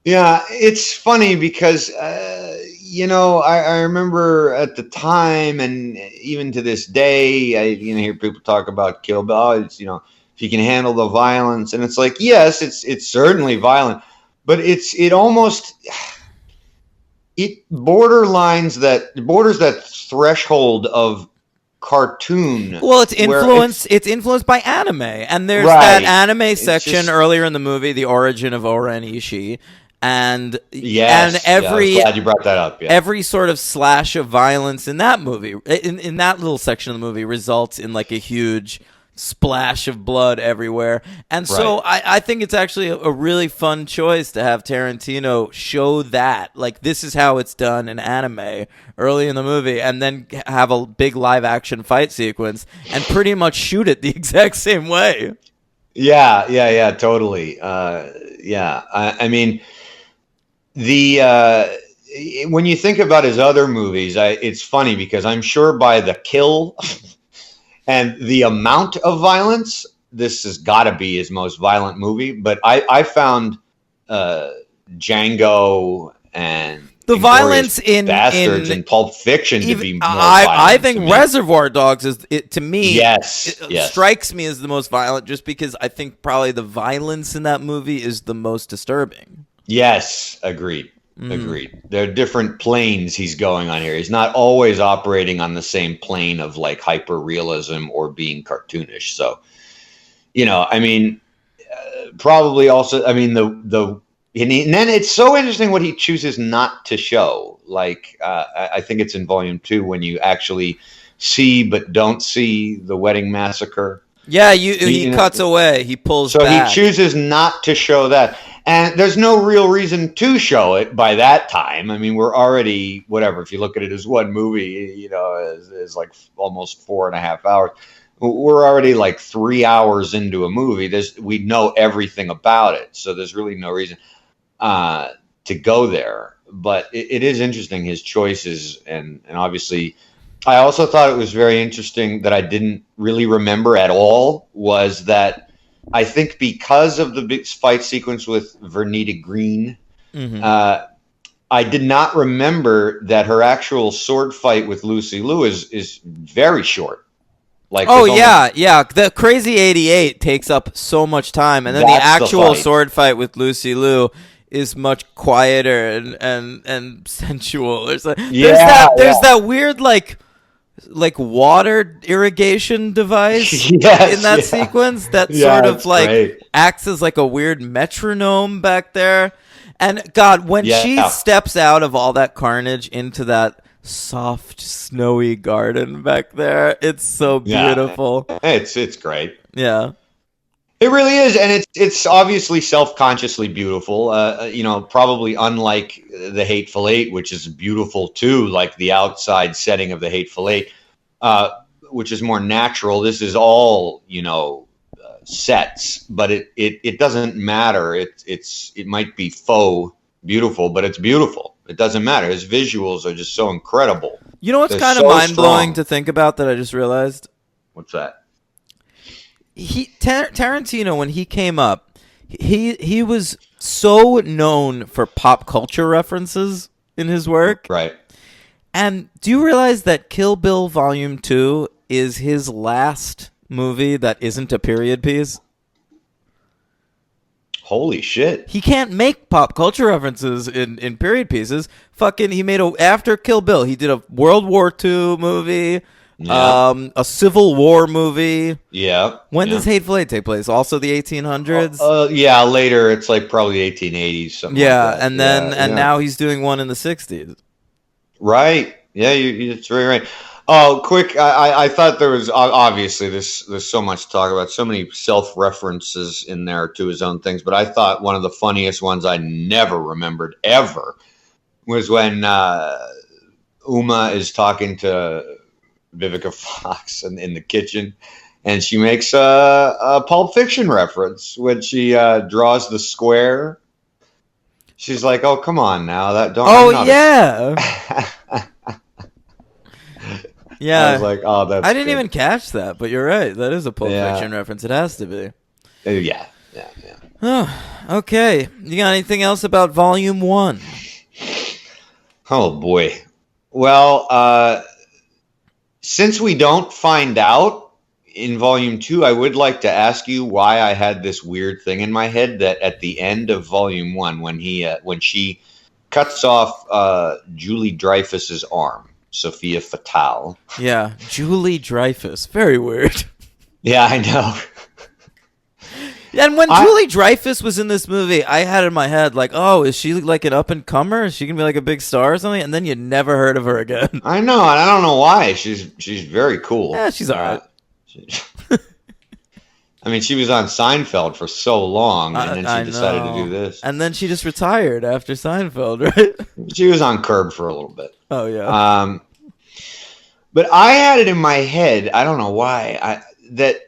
Yeah, it's funny because I remember at the time, and even to this day, I hear people talk about Kill Bill. It's if you can handle the violence, and it's like, yes, it's certainly violent, but it borders that threshold of cartoon. Well, it's influenced by anime, and there's that anime section earlier in the movie, The Origin of Oren Ishii. And I'm glad you brought that up. Yeah. Every sort of slash of violence in that movie, in that little section of the movie, results in like a huge splash of blood everywhere. And so I think it's actually a really fun choice to have Tarantino show that, like, this is how it's done in anime early in the movie, and then have a big live action fight sequence and pretty much shoot it the exact same way. Yeah, totally. I mean, when you think about his other movies, it's funny because I'm sure by the kill and the amount of violence, this has got to be his most violent movie. But I found Django and the violence in Bastards and Pulp Fiction to be more I think Reservoir Dogs strikes me as the most violent, just because I think probably the violence in that movie is the most disturbing. Yes, agreed. There are different planes he's going on here. He's not always operating on the same plane of like hyper realism or being cartoonish. So, probably also, the And then it's so interesting what he chooses not to show. Like, I think it's in volume 2 when you actually see but don't see the wedding massacre. Yeah, he cuts away. He pulls back. He chooses not to show that. And there's no real reason to show it by that time. I mean, we're already, whatever, if you look at it as one movie, you know, is like almost 4.5 hours. We're already like 3 hours into a movie. We know everything about it. So there's really no reason to go there. But it is interesting, his choices. And obviously, I also thought it was very interesting that I didn't really remember at all was that I think because of the big fight sequence with Vernita Green, I did not remember that her actual sword fight with Lucy Liu is very short. Like, yeah. The Crazy 88 takes up so much time, and then the actual sword fight with Lucy Liu is much quieter and sensual. There's that weird like water irrigation device in that sequence that sort of like acts as like a weird metronome back there. And God, when she steps out of all that carnage into that soft, snowy garden back there, it's so beautiful. It's great. Yeah. It really is, and it's obviously self-consciously beautiful. You know, probably unlike The Hateful Eight, which is beautiful too, like the outside setting of The Hateful Eight, which is more natural. This is all, you know, sets, but it doesn't matter. It might be faux beautiful, but it's beautiful. It doesn't matter. His visuals are just so incredible. You know what's kind of mind-blowing to think about that I just realized? What's that? Tarantino, when he came up, he was so known for pop culture references in his work. Right. And do you realize that Kill Bill Volume 2 is his last movie that isn't a period piece? Holy shit. He can't make pop culture references in period pieces. He made after Kill Bill, he did a World War II movie. Yeah. A Civil War movie. Yeah. When does Hateful Eight take place? Also the 1800s? Yeah, later. It's like probably 1880s. Something like that. And then now he's doing one in the 60s. Right. Yeah, it's very right. Oh, quick! I thought there was obviously there's so much to talk about, so many self-references in there to his own things. But I thought one of the funniest ones I never remembered ever was when Uma is talking to Vivica Fox in the kitchen, and she makes a Pulp Fiction reference when she draws the square. She's like, "Oh, come on now, that don't." Oh yeah. Yeah. I was like, "Oh, that's." I didn't even catch that, but you're right. That is a Pulp Fiction reference. It has to be. Yeah. Oh, okay. You got anything else about Volume 1? Oh boy. Well, since we don't find out in Volume 2, I would like to ask you why I had this weird thing in my head that at the end of Volume 1, when she cuts off Julie Dreyfus's arm, Sophia Fatale. Yeah, Julie Dreyfus. Very weird. Yeah, I know. And when Julie Dreyfus was in this movie, I had in my head, like, oh, is she like an up-and-comer? Is she going to be like a big star or something? And then you never heard of her again. I know, and I don't know why. She's very cool. Yeah, she's all right. I mean, she was on Seinfeld for so long, and then she decided to do this. And then she just retired after Seinfeld, right? She was on Curb for a little bit. Oh, yeah. But I had it in my head, I don't know why, that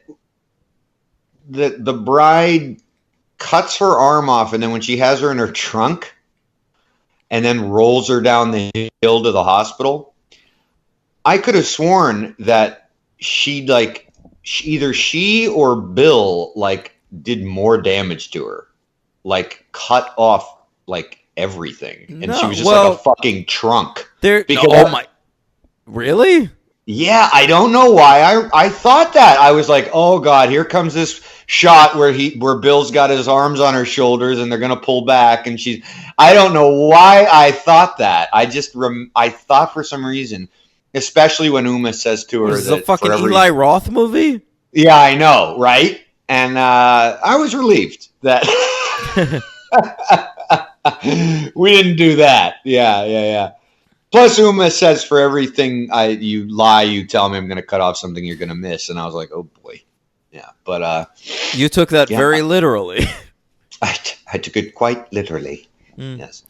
the bride cuts her arm off, and then when she has her in her trunk and then rolls her down the hill to the hospital, I could have sworn that either she or Bill did more damage to her, cut off everything, and she was just like a fucking trunk. Really? Yeah, I don't know why I thought that. I was like, oh god, here comes this shot where Bill's got his arms on her shoulders and they're gonna pull back, and I don't know why I thought that. I thought for some reason, especially when Uma says to her, "This is a fucking Eli Roth movie." Yeah, I know, right? And I was relieved that We didn't do that. Yeah. Plus, Uma says, for everything you lie, you tell me I'm going to cut off something you're going to miss. And I was like, oh, boy. Yeah, but... You took that yeah. very literally. I took it quite literally. Mm. Yes.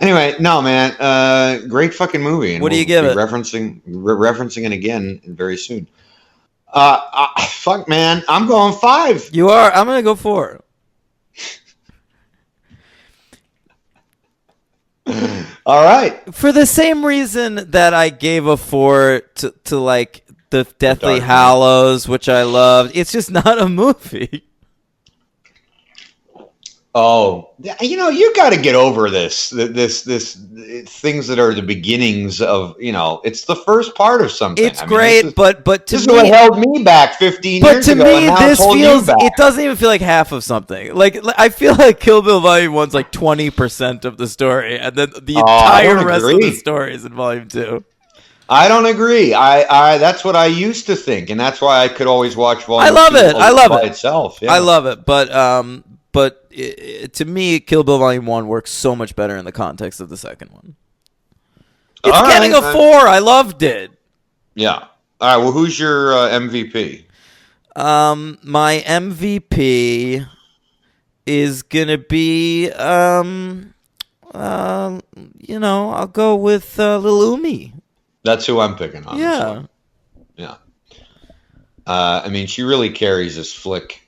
Anyway, no, man. Great fucking movie. And What do you give it? Referencing it again very soon. Fuck, man. I'm going 5. You are? I'm going to go 4. All right. For the same reason that I gave a 4 to like the Deathly Dark Hallows, which I loved. It's just not a movie. Oh, you got to get over this things that are the beginnings of, it's the first part of something. It's great, but to this me, is what held me back 15 but years to ago. me, and now this it's holding you feels, back. it doesn't even feel like half of something. Like, I feel like Kill Bill Volume 1's like 20% of the story, and then the I entire don't rest of agree. the story is in Volume 2. I don't agree. I that's what I used to think, and that's why I could always watch Volume I love 2 it. I love by it. itself. Yeah. I love it, but to me, Kill Bill Volume 1 works so much better in the context of the second one. It's All getting right, a 4. I loved it. Yeah. All right. Well, who's your MVP? My MVP is gonna be I'll go with Lil Umi. That's who I'm picking on. Yeah. Yeah. I mean, she really carries this flick.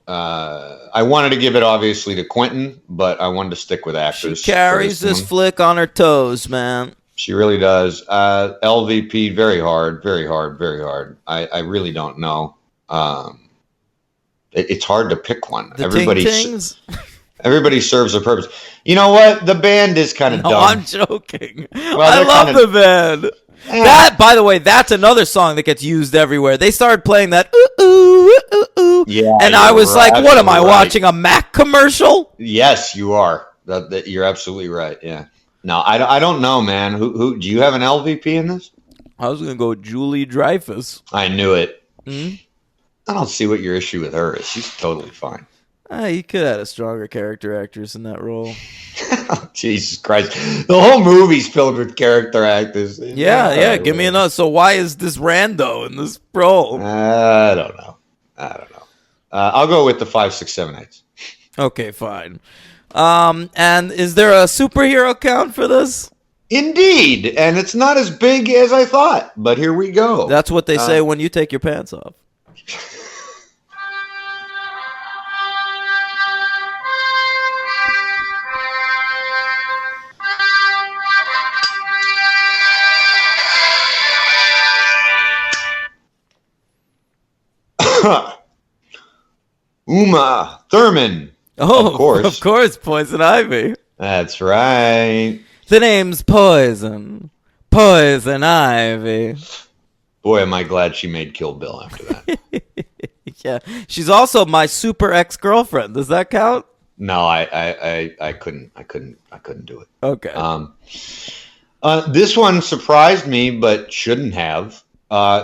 I wanted to give it obviously to Quentin, but I wanted to stick with She actors. carries for this one. flick on her toes, man. She really does. LVP, very hard, very hard, very hard. I really don't know. It's hard to pick one. The Ting-Tings? Everybody serves a purpose. You know what? The band is kind of No, dumb. I'm joking. Well, I they're love kinda- the band. Eh. That, by the way, that's another song that gets used everywhere. They started playing that ooh ooh ooh ooh, Yeah, and I you're was like, "What am I absolutely right. watching? A Mac commercial?" Yes, you are. That you're absolutely right. Yeah. No, I don't know, man. Who do you have an LVP in this? I was gonna go Julie Dreyfus. I knew it. Hmm? I don't see what your issue with her is. She's totally fine. You could have had a stronger character actress in that role. Jesus Christ. The whole movie's filled with character actors. Yeah. Give me another. So why is this rando in this role? I don't know. I'll go with the 5, 6, 7, 8. Okay, fine. And is there a superhero count for this? Indeed. And it's not as big as I thought, but here we go. That's what they say when you take your pants off. Uma Thurman. Oh, Of course. Poison Ivy. That's right. The name's Poison. Poison Ivy. Boy, am I glad she made Kill Bill after that. Yeah, she's also my super ex-girlfriend. Does that count? No, I couldn't do it. Okay. This one surprised me, but shouldn't have.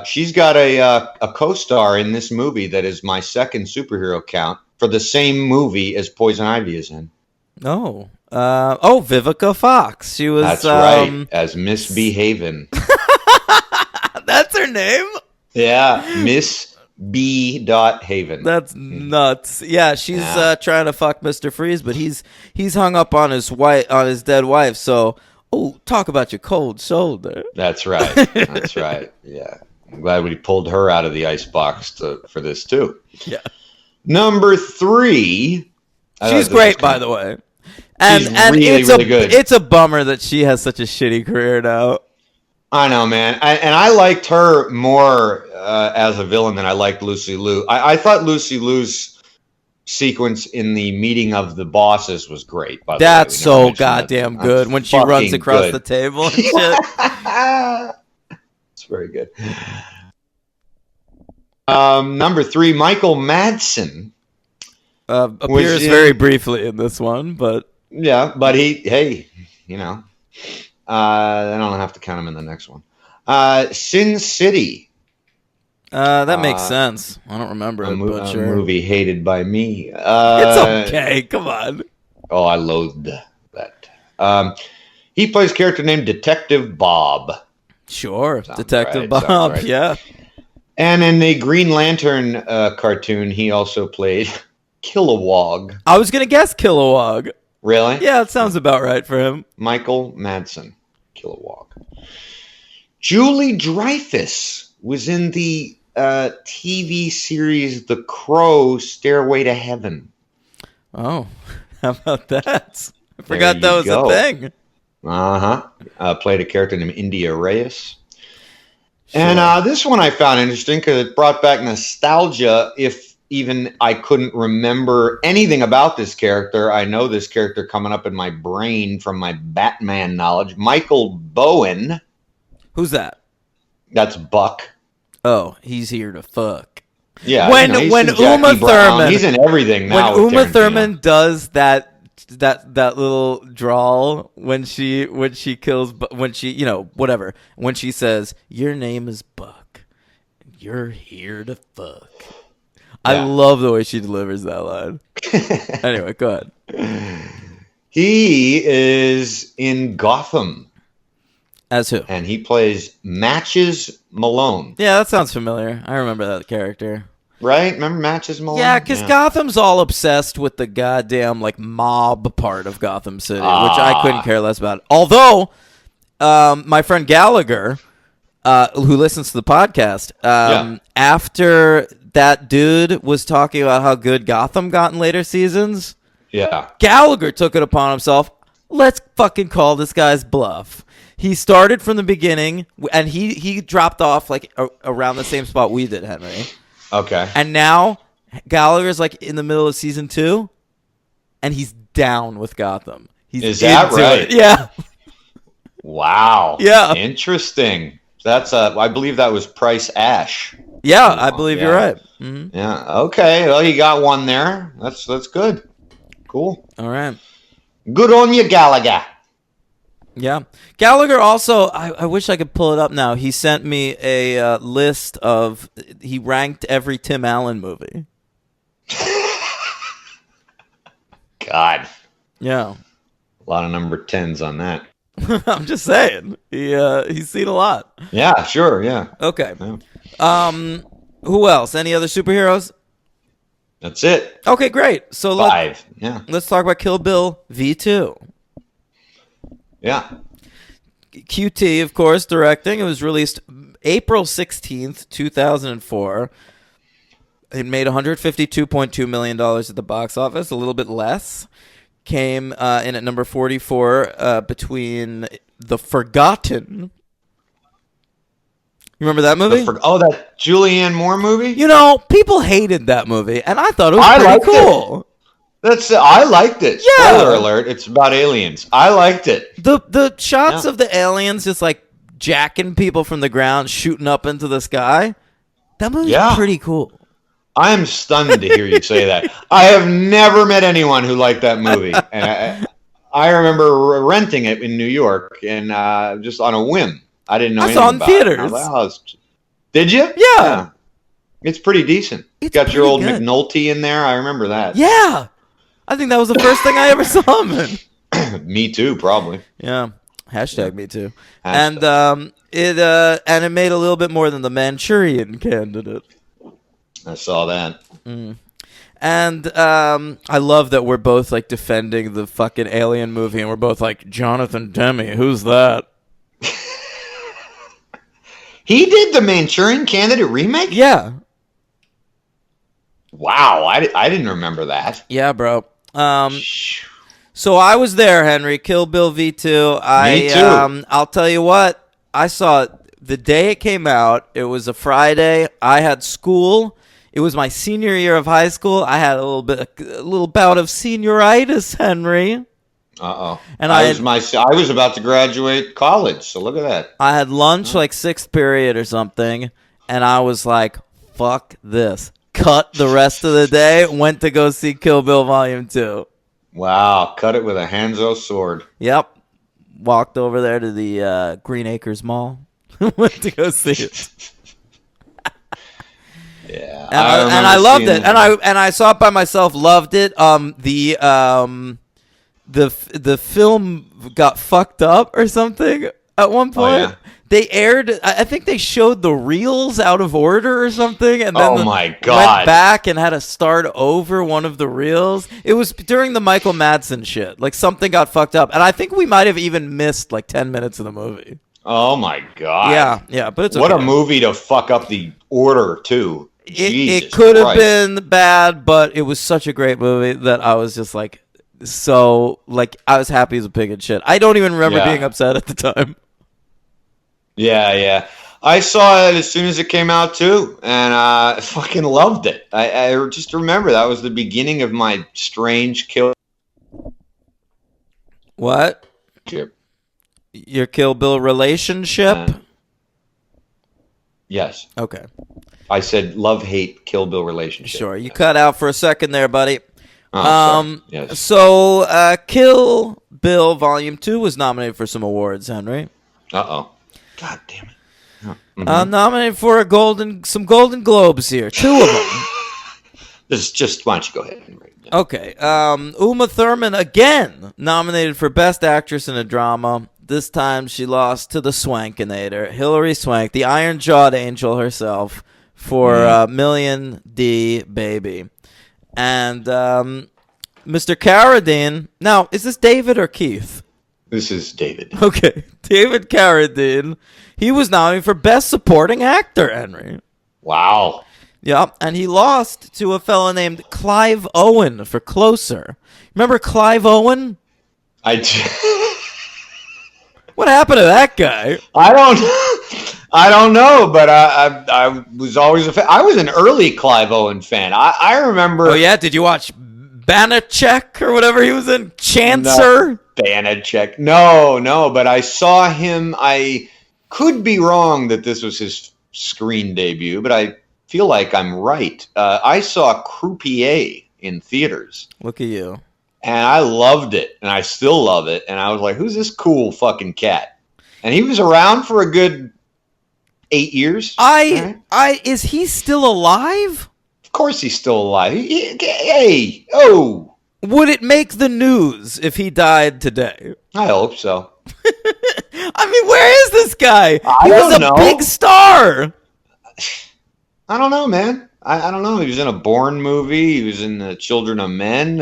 She's got a co-star in this movie that is my second superhero count for the same movie as Poison Ivy is in. Oh. Vivica Fox. She was. That's right, as Miss B. Haven. That's her name? Yeah, Miss B. Haven. That's nuts. Yeah, she's trying to fuck Mr. Freeze, but he's hung up on his dead wife. So, talk about your cold shoulder. That's right. That's right. Yeah, I'm glad we pulled her out of the icebox for this too. Yeah. Number 3. She's great, by the way. And really, it's really good. It's a bummer that she has such a shitty career now. I know, man. I liked her more as a villain than I liked Lucy Liu. I thought Lucy Liu's sequence in the meeting of the bosses was great. By the That's way. We never so mentioned that. goddamn That's good when she runs fucking across good. the table and shit. It's very good. Number 3, Michael Madsen. Appears in- very briefly in this one, but Yeah, but I don't have to count him in the next one. Sin City. that makes sense. I don't remember it, but A sure. movie hated by me. It's okay. Come on. Oh, I loathed that. He plays a character named Detective Bob. Sure, Sounds Detective right, sounds Bob. right. Yeah. And in the Green Lantern cartoon, he also played Kilowog. I was gonna guess Kilowog. Really? Yeah, it sounds about right for him. Michael Madsen, Kilowog. Julie Dreyfus was in the TV series The Crow, Stairway to Heaven. Oh, how about that? I forgot you that was go. a thing. Played a character named India Reyes. And this one I found interesting because it brought back nostalgia. If even I couldn't remember anything about this character, I know this character coming up in my brain from my Batman knowledge. Michael Bowen. Who's that? That's Buck. Oh, he's here to fuck. Yeah. When he's when in Jackie Uma Brown. Thurman, He's in everything now. when with Uma Tarantino. Thurman does that little drawl when she kills when she whatever when she says your name is Buck, you're here to fuck. I Yeah. love the way she delivers that line. Anyway, go ahead. He is in Gotham, As who? and he plays Matches Malone. Yeah, that sounds familiar. I remember that character. Right? Remember Matches Malone? Yeah, because Gotham's all obsessed with the goddamn mob part of Gotham City, which I couldn't care less about. Although, my friend Gallagher, who listens to the podcast, after that dude was talking about how good Gotham got in later seasons, Yeah. Gallagher took it upon himself. Let's fucking call this guy's bluff. He started from the beginning, and he dropped off around the same spot we did, Henry. Okay. And now Gallagher's in the middle of season 2, and he's down with Gotham. Is that into right? it. Yeah. Wow. Yeah. Interesting. That's I believe that was Price Ash. Yeah, I believe you're Yeah. right. Mm-hmm. Yeah. Okay. Well, you got one there. That's good. Cool. All right. Good on you, Gallagher. Yeah. Gallagher also, I wish I could pull it up now. He sent me a list of, he ranked every Tim Allen movie. God. Yeah. A lot of number 10s on that. I'm just saying. He's seen a lot. Yeah, sure. Yeah. Okay. Yeah. Who else? Any other superheroes? That's it. Okay, great. So 5. Yeah. let's talk about Kill Bill V2. Yeah. QT, of course, directing. It was released April 16th, 2004. It made $152.2 million at the box office, a little bit less. Came in at number 44 between The Forgotten. You remember that movie? That Julianne Moore movie? People hated that movie, and I thought it was I pretty liked cool. I liked it. Yeah. Spoiler alert, it's about aliens. I liked it. The shots of the aliens just jacking people from the ground, shooting up into the sky. That movie's pretty cool. I am stunned to hear you say that. I have never met anyone who liked that movie. And I remember renting it in New York and just on a whim. I didn't know anything saw it in about theaters. it. I was like, did you? Yeah. It's pretty decent. It's got your pretty old good. McNulty in there. I remember that. Yeah. I think that was the first thing I ever saw him in. Me too, probably. Yeah. Hashtag me too. Hashtag. And it made a little bit more than The Manchurian Candidate. I saw that. And I love that we're both defending the fucking Alien movie, and we're both Jonathan Demme, who's that? He did the Manchurian Candidate remake? Yeah. Wow, I didn't remember that. Yeah, bro. So I was there, Henry. Kill Bill V2. Me too. I'll tell you what. I saw it the day it came out. It was a Friday. I had school. It was my senior year of high school. I had a little bout of senioritis, Henry. Uh-oh. And I was about to graduate college, so look at that. I had lunch sixth period or something, and I was like, fuck this. Cut the rest of the day, went to go see Kill Bill Volume 2. Wow, cut it with a Hanzo sword. Yep. Walked over there to the Green Acres Mall. Went to go see it. Yeah. And I loved it. And I saw it by myself, loved it. the film got fucked up or something at one point. yeah. They aired. I think they showed the reels out of order or something, and then Oh my God. went back and had to start over one of the reels. It was during the Michael Madsen shit. Like something got fucked up, and I think we might have even missed like 10 minutes of the movie. Oh my God. Yeah, but it's What okay. a movie to fuck up the order too. It Jesus could have Christ. been bad, but it was such a great movie that I was just like, I was happy as a pig and shit. I don't even remember Yeah. being upset at the time. Yeah. I saw it as soon as it came out too, and I fucking loved it. I just remember that was the beginning of my strange kill. What? Your Kill Bill relationship? Yes, Okay, I said love-hate Kill Bill relationship. sure. You cut out for a second there, buddy. Oh, sorry. Yes. So, Kill Bill Volume 2 was nominated for some awards, Henry. Uh-oh. God damn it. Nominated for some Golden Globes here. 2 of them. Just why don't you go ahead and read it. Okay. Uma Thurman again nominated for Best Actress in a Drama. This time she lost to the Swankinator, Hilary Swank, the iron-jawed angel herself, for Million D Baby. And Mr. Carradine. Now, is this David or Keith? This is David. Okay. David Carradine. He was nominated for Best Supporting Actor, Henry. Wow. Yep, and he lost to a fella named Clive Owen for Closer. Remember Clive Owen? I What happened to that guy? don't know, but I was always a fan. I was an early Clive Owen fan. I remember. Oh yeah, did you watch Banachek or whatever he was in? Chancer? Banachek. No, but I saw him. I could be wrong that this was his screen debut, but I feel like I'm right. I saw Croupier in theaters, Look at you. and I loved it, and I still love it. And I was like, "Who's this cool fucking cat?" And he was around for a good 8 years. Is he still alive? Of course, he's still alive. Hey, oh, Would it make the news if he died today? I hope so. I mean, where is this guy? He was don't a know. big star. I don't know, man. I don't know. He was in a Bourne movie. He was in the Children of Men.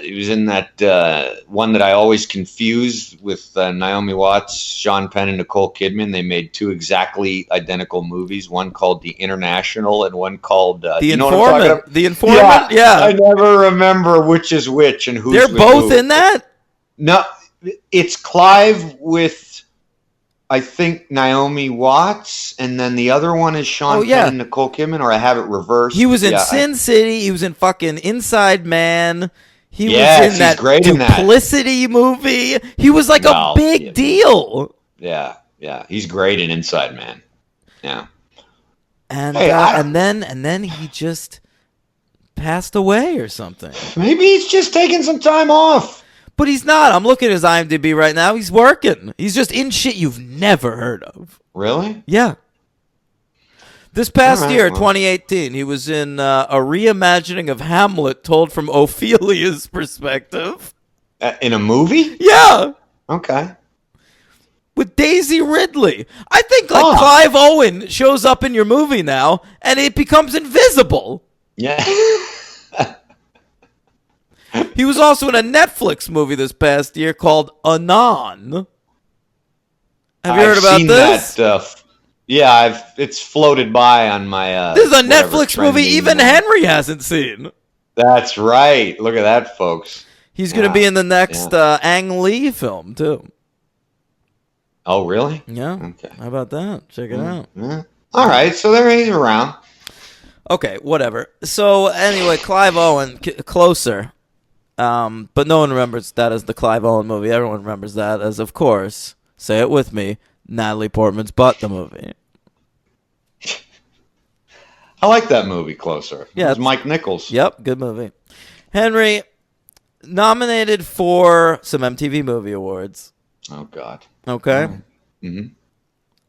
He was in that one that I always confuse with Naomi Watts, Sean Penn, and Nicole Kidman. They made 2 exactly identical movies. One called The International, and one called The you know what I'm talking Informant. about? The Informant? Yeah. I never remember which is which and who's. They're with both who. in that? No, it's Clive with, I think, Naomi Watts, and then the other one is Sean Oh, yeah. Penn and Nicole Kidman, or I have it reversed. He was in Yeah, Sin City. He was in fucking Inside Man. He Yes, was in he's that great in that. Duplicity movie. He was like Well, a big yeah. deal. yeah, he's great in Inside Man. Yeah. And Hey, and then he just passed away or something. Maybe he's just taking some time off. But he's not. I'm looking at his IMDb right now. He's working. He's just in shit you've never heard of. Really? Yeah. This past All right, year, well. 2018, he was in a reimagining of Hamlet told from Ophelia's perspective. In a movie? Yeah. Okay. With Daisy Ridley. I think like Huh. Clive Owen shows up in your movie now and it becomes invisible. Yeah. He was also in a Netflix movie this past year called Anon. Have you heard I've about seen this? That, yeah, it's floated by on my. This is a whatever Netflix movie trending even one. Henry hasn't seen. That's right. Look at that, folks. He's going to Yeah, be in the next Ang Lee film, too. Oh, really? Yeah. Okay. How about that? Check it out. Yeah. All right, so there he's around. Okay, whatever. So, anyway, Clive Owen, Closer. But no one remembers that as the Clive Owen movie. Everyone remembers that as, of course, say it with me, Natalie Portman's Butt, the movie. I like that movie, Closer. Yeah, It was it's- Mike Nichols. Yep, good movie. Henry, nominated for some MTV Movie Awards. Oh, God. Okay? Mm-hmm.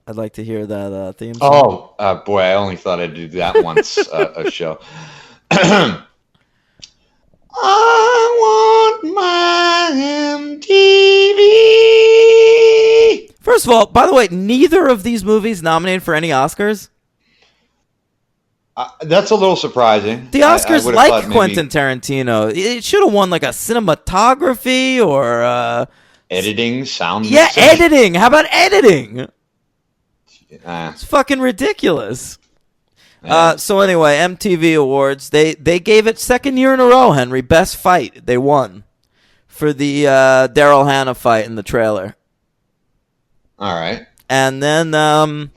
I'd like to hear that theme song. Oh, boy, I only thought I'd do that once a show. I want my MTV. First of all, by the way, neither of these movies nominated for any Oscars. That's a little surprising. The Oscars I would've like thought maybe Quentin Tarantino. It should have won like a cinematography or editing, sound. yeah, mixing. editing. How about editing? Ah, It's fucking ridiculous. yeah. So anyway, MTV Awards. They gave it second year in a row, Henry. Best fight. They won for the Daryl Hannah fight in the trailer. All right. And then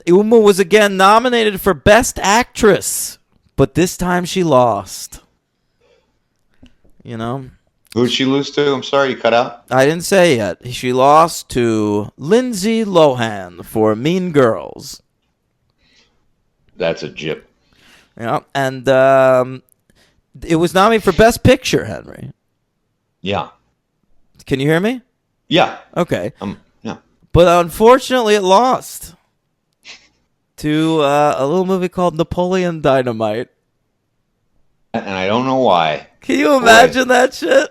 Uma was again nominated for Best Actress, but this time she lost. You know? Who'd she lose to? I'm sorry, you cut out. I didn't say yet. She lost to Lindsay Lohan for Mean Girls. That's a jip. Yeah, and it was nominated for Best Picture, Henry. Yeah. Can you hear me? Yeah. Okay. Yeah. But unfortunately, it lost to a little movie called Napoleon Dynamite. And I don't know why. Can you imagine that shit?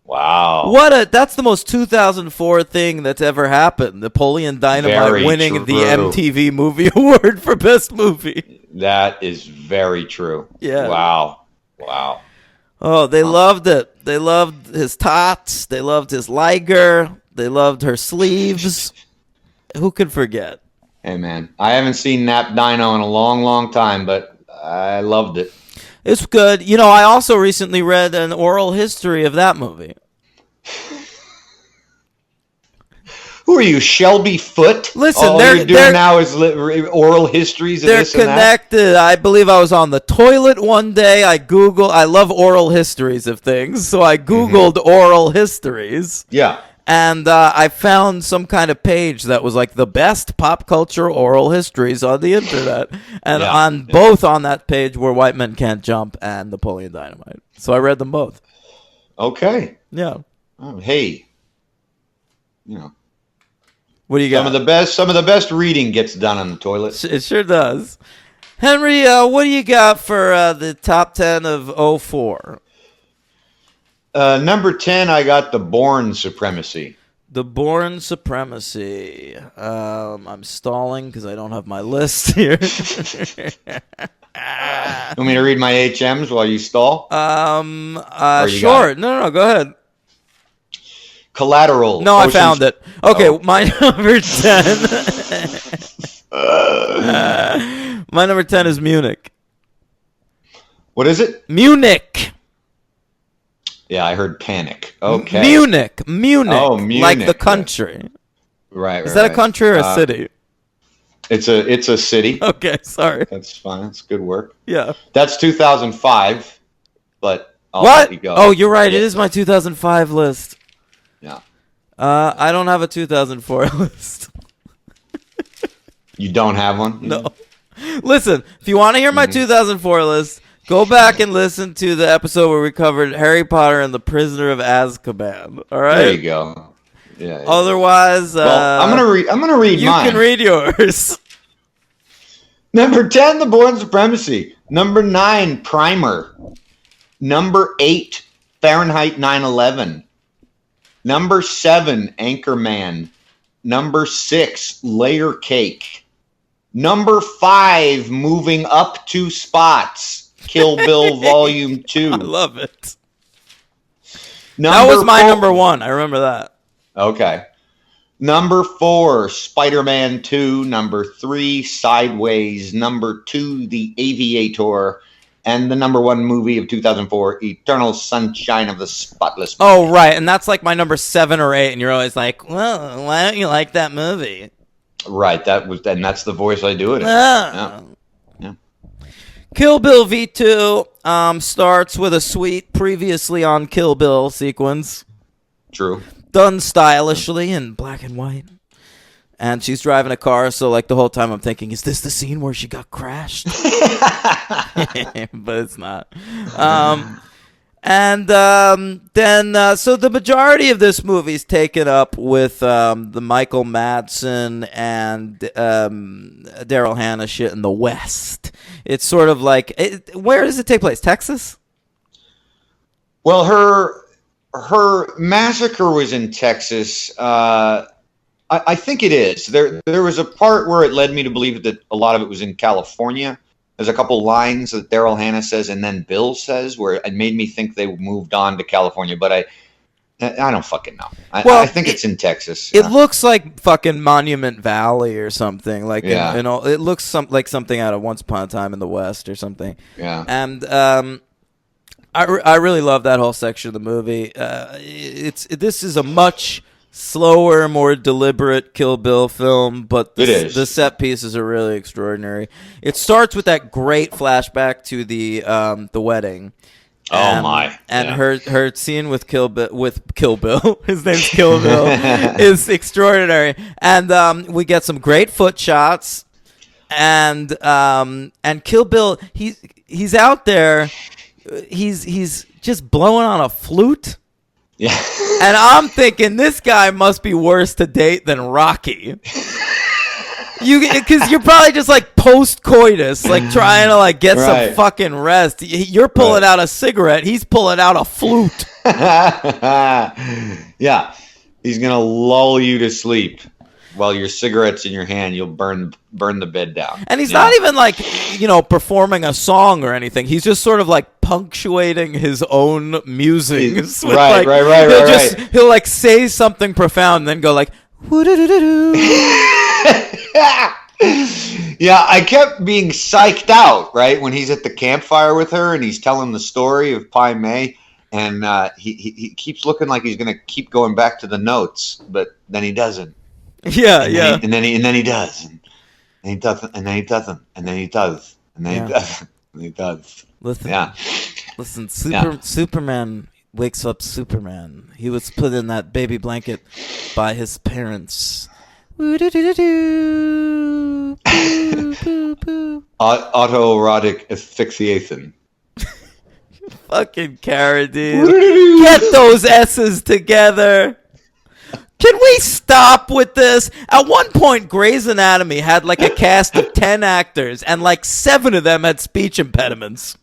Wow. That's the most 2004 thing that's ever happened. Napoleon Dynamite Very winning true. the MTV Movie Award for Best Movie. That is very true. Yeah. Wow. Wow. Oh, they loved it. They loved his tots. They loved his liger. They loved her sleeves. Who could forget? Hey, man. I haven't seen Nap Dino in a long, long time, but I loved it. It's good. You know, I also recently read an oral history of that movie. Who are you, Shelby Foote? Listen, all they're- you're doing they're- now is oral histories of They're this and that? connected. I believe I was on the toilet one day. I love oral histories of things, so I Googled oral histories. Yeah. And I found some kind of page that was like the best pop culture oral histories on the internet. And Yeah. on both on that page were White Men Can't Jump and Napoleon Dynamite. So I read them both. Okay. Yeah. Oh, hey. You know, What do you got? some of the best reading gets done on the toilet. It sure does. Henry, what do you got for the top 10 of '04? Number 10, I got The Bourne Supremacy. The Bourne Supremacy. I'm stalling because I don't have my list here. You want me to read my HMs while you stall? you Sure. got No, go ahead. Collateral. No, I Ocean's- found it. Okay, Oh. my number 10. My number 10 is Munich. What is it? Munich. Yeah, I heard Panic. Okay. Munich. Oh, Like the Munich. country. Right. Is that a country or a city? It's a city. Okay, sorry. That's fine. That's good work. Yeah. That's 2005, but I'll let What? you go. Oh, you're right. It Yeah. is my 2005 list. Yeah. I don't have a 2004 list. You don't have one? No. Listen, if you want to hear my 2004 list, go back and listen to the episode where we covered Harry Potter and the Prisoner of Azkaban. All right. There you go. Yeah. Otherwise, well, I'm gonna read you mine. can read yours. Number 10, The Bourne Supremacy. Number 9, Primer. Number 8, Fahrenheit 9/11. Number 7, Anchorman. Number 6, Layer Cake. Number 5, moving up 2 spots, Kill Bill Volume 2. I love it. That was my number 1. I remember that. Okay. Number 4, Spider-Man 2. Number 3, Sideways. Number 2, The Aviator. And the number 1 movie of 2004, Eternal Sunshine of the Spotless Mind. Oh, right. And that's like my number 7 or 8. And you're always like, well, why don't you like that movie? Right, and that's the voice I do it in. Ah. Yeah. Kill Bill V2 starts with a sweet previously on Kill Bill sequence. True. Done stylishly in black and white. And she's driving a car, so like the whole time I'm thinking, is this the scene where she got crashed? But it's not. Then so the majority of this movie is taken up with the Michael Madsen and Daryl Hannah shit in the West. It's sort of like, where does it take place? Texas? Well, her massacre was in Texas. I think it is. There was a part where it led me to believe that a lot of it was in California. There's a couple lines that Daryl Hannah says and then Bill says where it made me think they moved on to California, but I don't fucking know. I think it's in Texas. It looks like fucking Monument Valley or something. Like, Yeah. it looks like something out of Once Upon a Time in the West or something. Yeah. And I really love that whole section of the movie. This is a much slower, more deliberate Kill Bill film, but It is. the set pieces are really extraordinary. It starts with that great flashback to the wedding. Oh my! And Yeah. her scene with Kill Bill, his name's Kill Bill, is extraordinary. And we get some great foot shots, and Kill Bill, he's out there, he's just blowing on a flute. Yeah. And I'm thinking this guy must be worse to date than Rocky. Because you're probably just like post-coitus, like trying to like get Right. some fucking rest. You're pulling Right. out a cigarette. He's pulling out a flute. Yeah, he's gonna lull you to sleep while your cigarette's in your hand. You'll burn the bed down. And he's Yeah. not even like, performing a song or anything. He's just sort of like punctuating his own musings. with, Right, like, right. He'll like say something profound and then go like, woo-doo-doo-doo-doo. Yeah, I kept being psyched out, right, when he's at the campfire with her and he's telling the story of Pai Mei, and he keeps looking like he's gonna keep going back to the notes, but then he doesn't. Yeah, And yeah. then he does, and he doesn't, and then he doesn't, and then he does, and then he doesn't, and he does. Listen, Yeah. listen. Yeah. Superman wakes up. Superman. He was put in that baby blanket by his parents. Woo-doo-doo-doo-doo. Poo, poo, poo. Autoerotic asphyxiation. Fucking Kara, dude. Get those S's together. Can we stop with this? At one point, Grey's Anatomy had like a cast of 10 actors, and like 7 of them had speech impediments.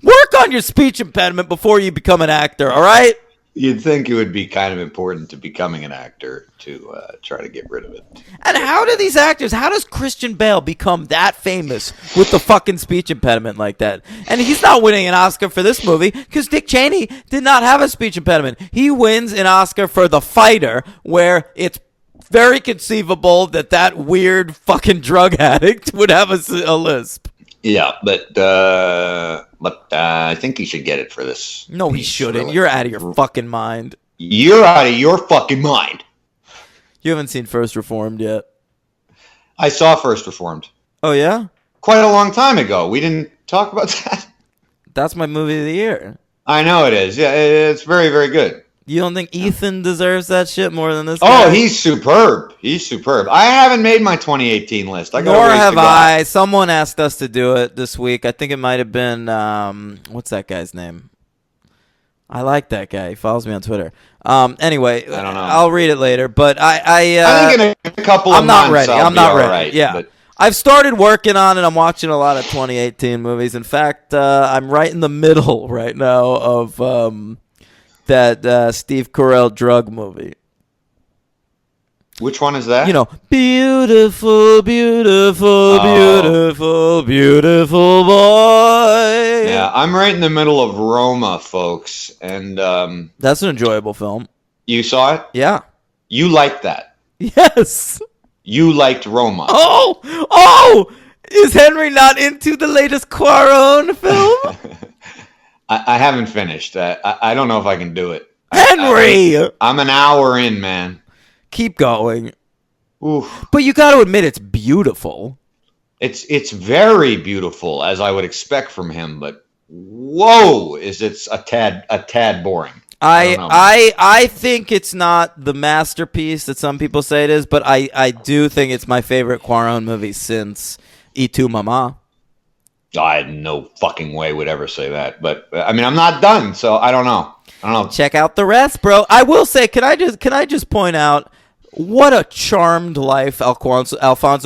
Work on your speech impediment before you become an actor, all right? You'd think it would be kind of important to becoming an actor to try to get rid of it. And how does Christian Bale become that famous with the fucking speech impediment like that? And he's not winning an Oscar for this movie because Dick Cheney did not have a speech impediment. He wins an Oscar for The Fighter, where it's very conceivable that weird fucking drug addict would have a lisp. Yeah, but I think he should get it for this. No, he piece, shouldn't. really. You're out of your fucking mind. You're out of your fucking mind. You haven't seen First Reformed yet. I saw First Reformed Oh, yeah? quite a long time ago. We didn't talk about that. That's my movie of the year. I know it is. Yeah, it's very, very good. You don't think Ethan deserves that shit more than this guy? Oh, he's superb. He's superb. I haven't made my 2018 list. I got Nor a ways have to go. I. Someone asked us to do it this week. I think it might have been what's that guy's name? I like that guy. He follows me on Twitter. Anyway, I don't know. I'll read it later. But I think in a couple of I'm not months ready. I'll I'm be not all ready. right, Yeah. but- I've started working on it. I'm watching a lot of 2018 movies. In fact, I'm right in the middle right now of that Steve Carell drug movie. Which one is that? You know, beautiful, beautiful, beautiful, beautiful boy. Yeah, I'm right in the middle of Roma, folks. And That's an enjoyable film. you saw it? Yeah. You liked that. Yes. You liked Roma. Oh! Is Henry not into the latest Cuarón film? I haven't finished. I don't know if I can do it. Henry! I'm an hour in, man. Keep going. Oof. But you got to admit it's beautiful. It's very beautiful, as I would expect from him, but whoa, it's a tad boring. I don't know. I think it's not the masterpiece that some people say it is, but I do think it's my favorite Cuarón movie since Y Tu Mamá. I had no fucking way would ever say that, but I mean, I'm not done, so I don't know. Check out the rest, bro. I will say, can I just point out what a charmed life Alfonso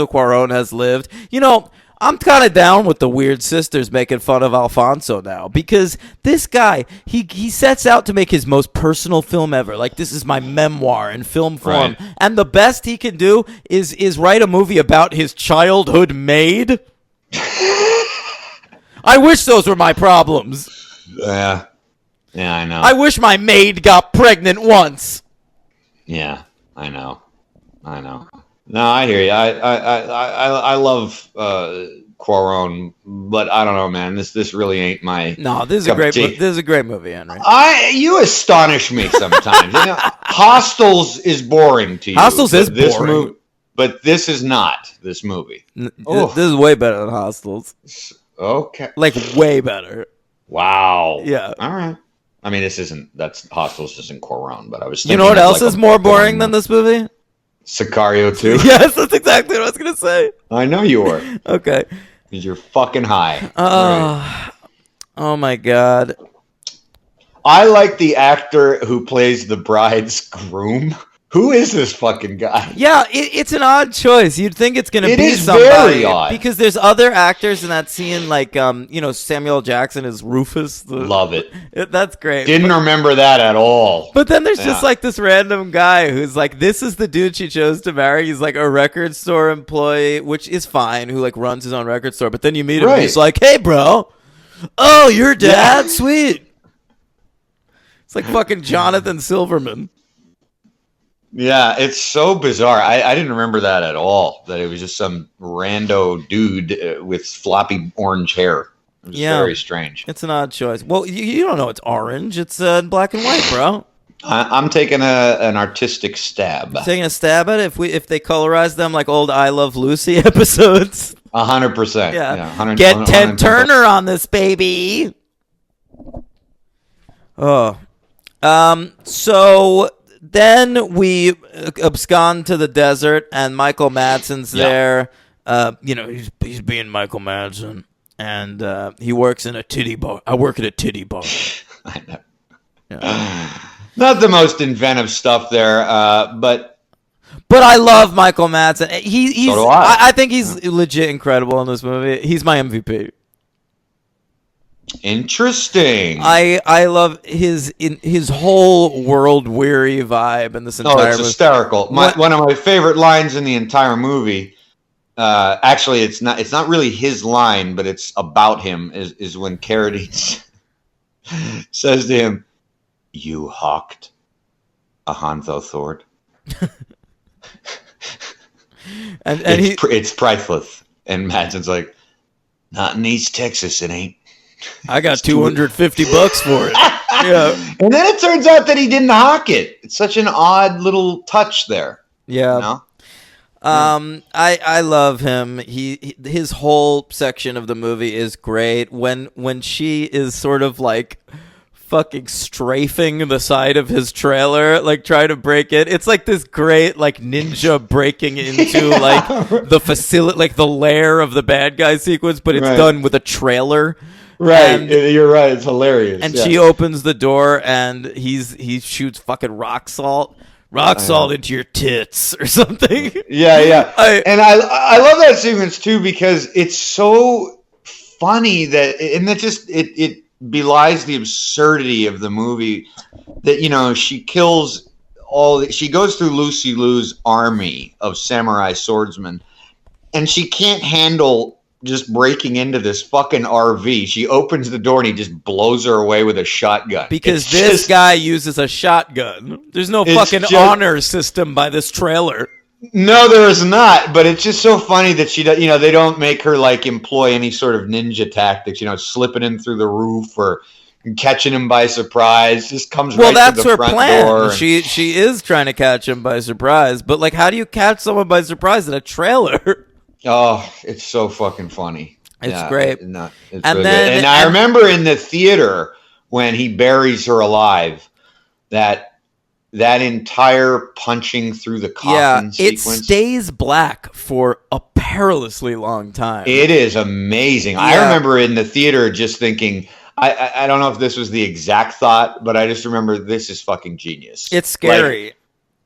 Cuarón has lived? You know, I'm kind of down with the weird sisters making fun of Alfonso now, because this guy, he sets out to make his most personal film ever. Like, this is my memoir in film form. Right. And the best he can do is write a movie about his childhood maid. I wish those were my problems. Yeah, I know. I wish my maid got pregnant once. Yeah, I know. No, I hear you. I love Cuarón, but I don't know, man. This really ain't my. No, this is cup of tea. this is a great movie, Henry. You astonish me sometimes. Hostels is boring to you. Hostels but is this boring. but this is not this movie. Oh. This is way better than Hostels. Okay. Like, way better. Wow. Yeah. All right. I mean, that's Hostels isn't Cuarón, but I was. You know what else is more boring than this movie? Sicario 2. Yes, that's exactly what I was gonna say. I know you were. Okay. Because you're fucking high. Oh my god. I like the actor who plays the bride's groom. Who is this fucking guy? Yeah, it's an odd choice. You'd think it's gonna It be is somebody very odd. because there's other actors in that scene, like Samuel Jackson is Rufus. Love it. That's great. Didn't remember that at all. But then there's just Yeah. like this random guy who's like, this is the dude she chose to marry. He's like a record store employee, which is fine, who like runs his own record store. But then you meet him and he's Right. like, hey, bro. Oh, your dad? Yeah. Sweet. It's like fucking Jonathan Silverman. Yeah, it's so bizarre. I didn't remember that at all. That it was just some rando dude with floppy orange hair. It was Yeah. very strange. It's an odd choice. Well, you don't know it's orange. It's black and white, bro. I'm taking an artistic stab. Taking a stab at it. If they colorize them like old I Love Lucy episodes. 100%. Yeah. 100, Get 100%. Ted Turner on this, baby. Oh. So then we abscond to the desert, and Michael Madsen's there. He's being Michael Madsen, and he works in a titty bar. I work at a titty bar. I know. Yeah. Not the most inventive stuff there, but I love Michael Madsen. He's. So do I. I think he's legit incredible in this movie. He's my MVP. interesting. I love his whole world weary vibe in this entire it's movie. hysterical. One of my favorite lines in the entire movie. Actually, it's not really his line, but it's about him. Is when Carradine says to him, "You hawked a Hanzo sword." and it's priceless. And Madsen's like, "Not in East Texas, it ain't." I got $250 for it. Yeah. And then it turns out that he didn't hawk it. It's such an odd little touch there. Yeah. You know? I love him. His whole section of the movie is great. When she is sort of like fucking strafing the side of his trailer, like trying to break it. It's like this great like ninja breaking into like the facility, like the lair of the bad guy sequence, but it's Right. done with a trailer. Right. And- You're right. It's hilarious. And Yeah. she opens the door, and he shoots fucking rock salt into your tits or something. Yeah. I I love that sequence too because it's so funny that and it belies the absurdity of the movie that she kills she goes through Lucy Liu's army of samurai swordsmen and she can't handle just breaking into this fucking RV. She opens the door and he just blows her away with a shotgun. because It's this just- guy uses a shotgun. There's no It's fucking just- honor system by this trailer. No, there is not. But it's just so funny that she, they don't make her like employ any sort of ninja tactics. Slipping in through the roof or catching him by surprise. Just comes Well, right that's to the her front plan. door. and- She is trying to catch him by surprise, but like, how do you catch someone by surprise in a trailer? Oh, it's so fucking funny. It's great. It's And really then- good. And I remember in the theater when he buries her alive, that entire punching through the coffin it sequence. stays black for a perilously long time. It is amazing. I Yeah. remember in the theater just thinking, I don't know if this was the exact thought, but I just remember this is fucking genius. It's scary. Like,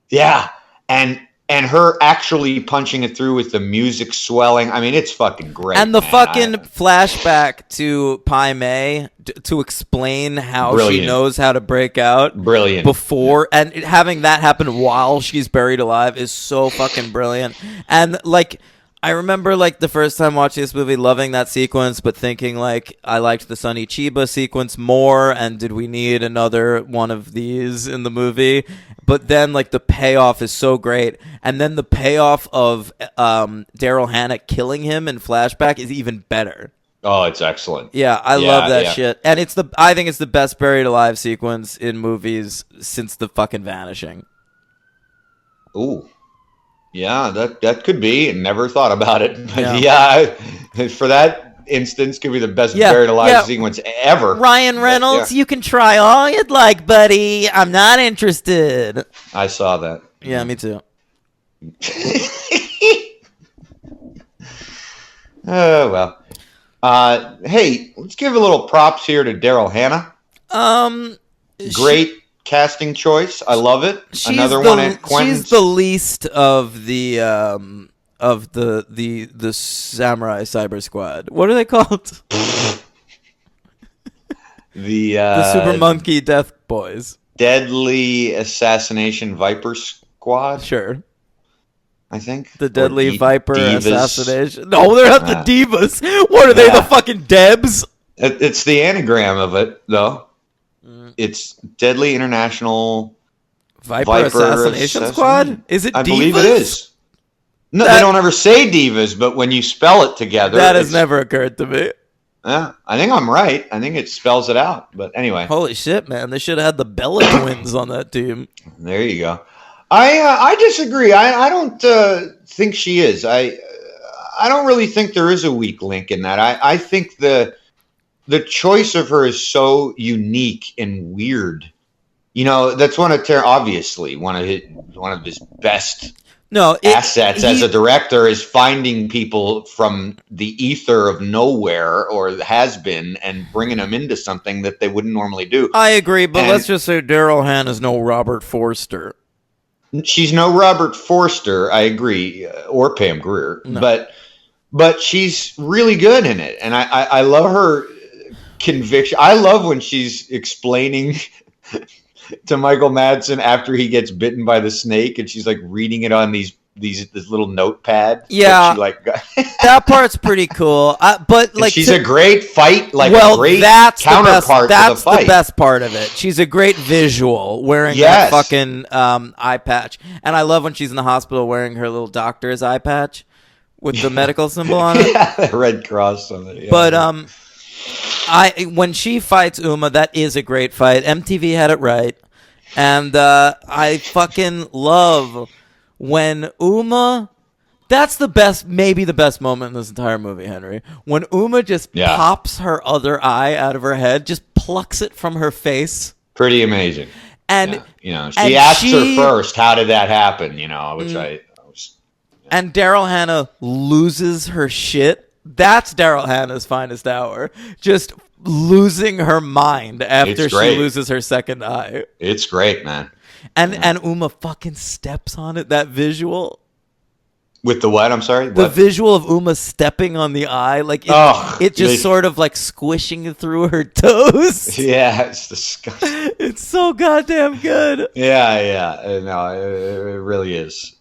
yeah. And and her actually punching it through with the music swelling. I mean, it's fucking great. And the man. fucking flashback to Pai Mei to explain how she Brilliant. knows how to break out Brilliant. before, and having that happen while she's buried alive is so fucking brilliant. And like, I remember like the first time watching this movie, loving that sequence, but thinking like I liked the Sonny Chiba sequence more, and did we need another one of these in the movie? But then like the payoff is so great, and then the payoff of Daryl Hannah killing him in flashback is even better. Oh, it's excellent. Yeah, I love that yeah. shit, and I think it's the best buried alive sequence in movies since The fucking Vanishing. Ooh. Yeah, that could be. Never thought about it. But Yeah. For that instance, could be the best Yeah, buried alive yeah. sequence ever. Ryan Reynolds, yeah. you can try all you'd like, buddy. I'm not interested. I saw that. Yeah, me too. Oh well. Hey, let's give a little props here to Daryl Hannah. Great casting choice. I love it. Another one at Quentin's. She's the least of the Samurai Cyber Squad. What are they called? The Super Monkey Death Boys. Deadly Assassination Viper Squad. Sure. I think The Deadly Or Viper Divas. Assassination. No, they're not the Divas. What are they, Yeah. the fucking Debs? It's the anagram of it, though. Mm. It's Deadly International Viper Assassination Squad? Is it I Divas? believe it is. No, That- they don't ever say divas, but when you spell it together, That has it's- never occurred to me. Yeah, I think I'm right. I think it spells it out. But anyway, Holy shit, man. They should have had the Bella twins on that team. there you go. I disagree. I don't think she is. I don't really think there is a weak link in that. I think the choice of her is so unique and weird. You know, that's obviously one of his best No, assets as a director is finding people from the ether of nowhere or has been and bringing them into something that they wouldn't normally do. I agree, but And- let's just say Daryl Hannah's no Robert Forster. She's no Robert Forster, I agree, or Pam Grier, No. but she's really good in it, and I love her conviction. I love when she's explaining to Michael Madsen after he gets bitten by the snake, and she's like reading it on this little notepad. Yeah. that That part's pretty cool. But like, she's a great fight, like a great that's counterpart That's to the fight. best part of it. She's a great visual wearing Yes. that fucking eye patch, and I love when she's in the hospital wearing her little doctor's eye patch with the medical symbol on it. Yeah, the Red Cross on it. Yeah. But when she fights Uma, that is a great fight. MTV had it right, and I fucking love when Uma. That's the best, maybe the best moment in this entire movie, Henry. When Uma just Yeah. pops her other eye out of her head, just plucks it from her face, pretty amazing. and Yeah. You know, and she asked she- her first, "How did that happen?" You know, which I was. and Daryl Hannah loses her shit. That's Daryl Hannah's finest hour. Just losing her mind after It's she great. loses her second eye. It's great, man. And Uma fucking steps on it. That visual, With the what? I'm sorry. the What? visual of Uma stepping on the eye, like it, Ugh, it just they- sort of like squishing through her toes. Yeah, it's disgusting. It's so goddamn good. Yeah. No, it really is.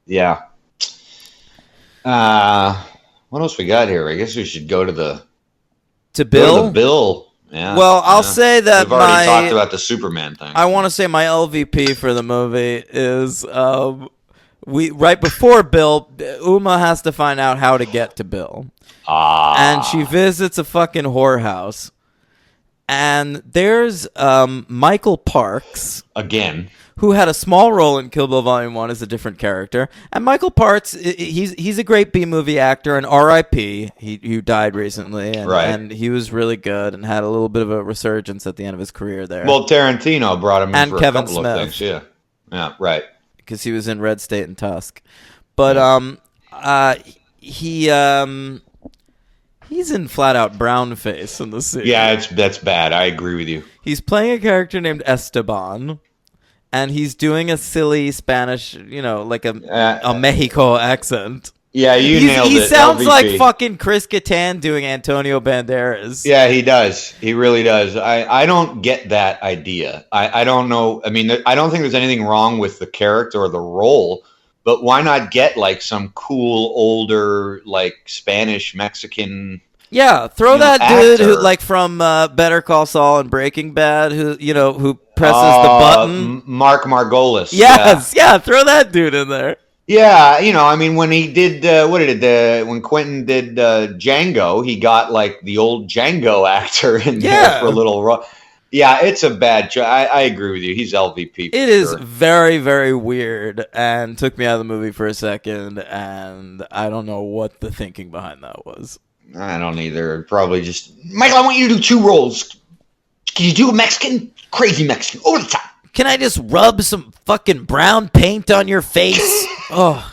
Yeah. What else we got here? I guess we should go to the Bill. Bill. Yeah. Well, I'll yeah. say that we've already my- talked about the Superman thing. I want to say my LVP for the movie is we right before Bill, Uma has to find out how to get to Bill. And she visits a fucking whorehouse. And there's Michael Parks, Again. who had a small role in Kill Bill Volume 1 as a different character. And Michael Parks, he's a great B-movie actor, and R.I.P. He died recently, and, Right. and he was really good and had a little bit of a resurgence at the end of his career there. Well, Tarantino brought him in And for Kevin a couple Smith. of things. Yeah. Yeah. Right. because he was in Red State and Tusk. But he's in flat out brown face in the scene. Yeah, that's bad. I agree with you. He's playing a character named Esteban, and he's doing a silly Spanish, like a Uh, Mexico accent. Yeah, you nailed He it. sounds LVP. like fucking Chris Kattan doing Antonio Banderas. Yeah, he does. He really does. I don't get that idea. I don't know. I mean, I don't think there's anything wrong with the character or the role, but why not get like some cool older like Spanish Mexican? Yeah, throw You know, that dude who actor. like from Better Call Saul and Breaking Bad, who presses the button. Mark Margolis. Yes, yeah, throw that dude in there. Yeah, I mean, when he did, when Quentin did Django, he got like the old Django actor in Yeah. there for a little role. Yeah, it's a bad choice. I agree with you. He's LVP. It is very, very weird and took me out of the movie for a second, and I don't know what the thinking behind that was. I don't either. Probably just, Michael, I want you to do 2 roles. Can you do a Mexican? Crazy Mexican. Over the top. Can I just rub some fucking brown paint on your face? Oh.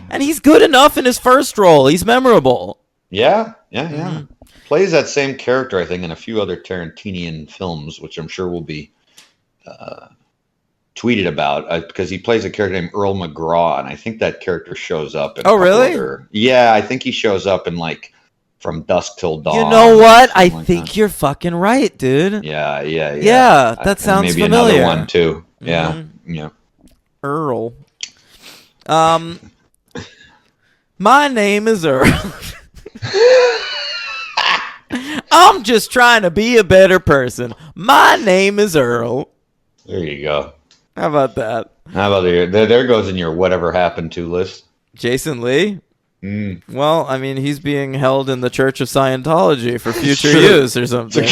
And he's good enough in his first role. He's memorable. Yeah. Plays that same character, I think, in a few other Tarantinian films, which I'm sure will be tweeted about, because he plays a character named Earl McGraw, and I think that character shows up. In Oh, really? Yeah, I think he shows up in like From Dusk Till Dawn. You know what? I something like think that. you're fucking right, dude. Yeah. Yeah, that And sounds maybe familiar. another one too. Yeah, yeah. Earl. My name is Earl. I'm just trying to be a better person. My name is Earl. There you go. How about that? How about there goes in your whatever happened to list. Jason Lee? Mm. Well, I mean, he's being held in the Church of Scientology for future Sure. use or something.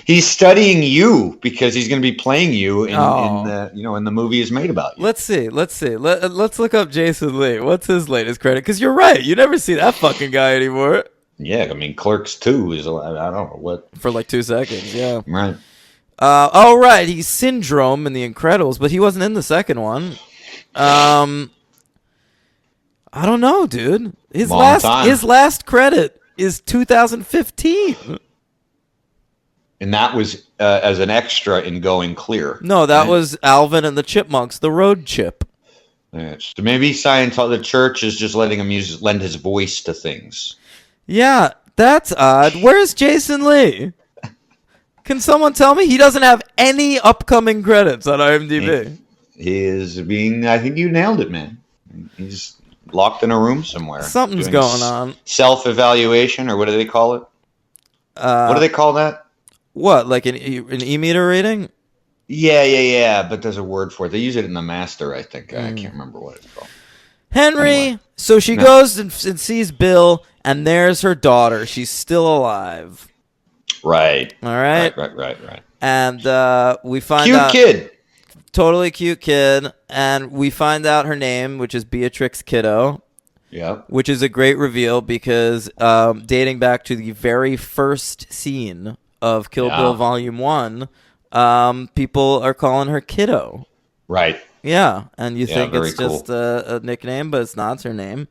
He's studying you because he's going to be playing you in Oh. in the movie is made about you. Let's see. Let's look up Jason Lee. What's his latest credit? Because you're right. You never see that fucking guy anymore. Yeah, I mean, Clerks 2 is, I don't know what. For like 2 seconds, yeah. Right. Oh, right. He's Syndrome in The Incredibles, but he wasn't in the second one. I don't know, dude. His Long time. last credit is 2015. And that was as an extra in Going Clear. No, that Right? was Alvin and the Chipmunks, the road chip. Yeah, so maybe Scientology, the church is just letting him lend his voice to things. Yeah, that's odd. Where's Jason Lee? Can someone tell me? He doesn't have any upcoming credits on IMDb. He is being, I think you nailed it, man. He's locked in a room somewhere. Something's doing going on. Self-evaluation, or what do they call it? What do they call that? What, like an e-meter reading? Yeah. But there's a word for it. They use it in The Master, I think. I can't remember what it's called. Henry. Anyway. So she goes and sees Bill, and there's her daughter. She's still alive. Right. All right. Right. And we find Cute out kid. totally cute kid, and we find out her name, which is Beatrix Kiddo, Yeah. which is a great reveal because dating back to the very first scene of Kill Yeah. Bill Volume 1, people are calling her Kiddo. Right. Yeah, and you Yeah, think very it's just a nickname, but it's not. It's her name.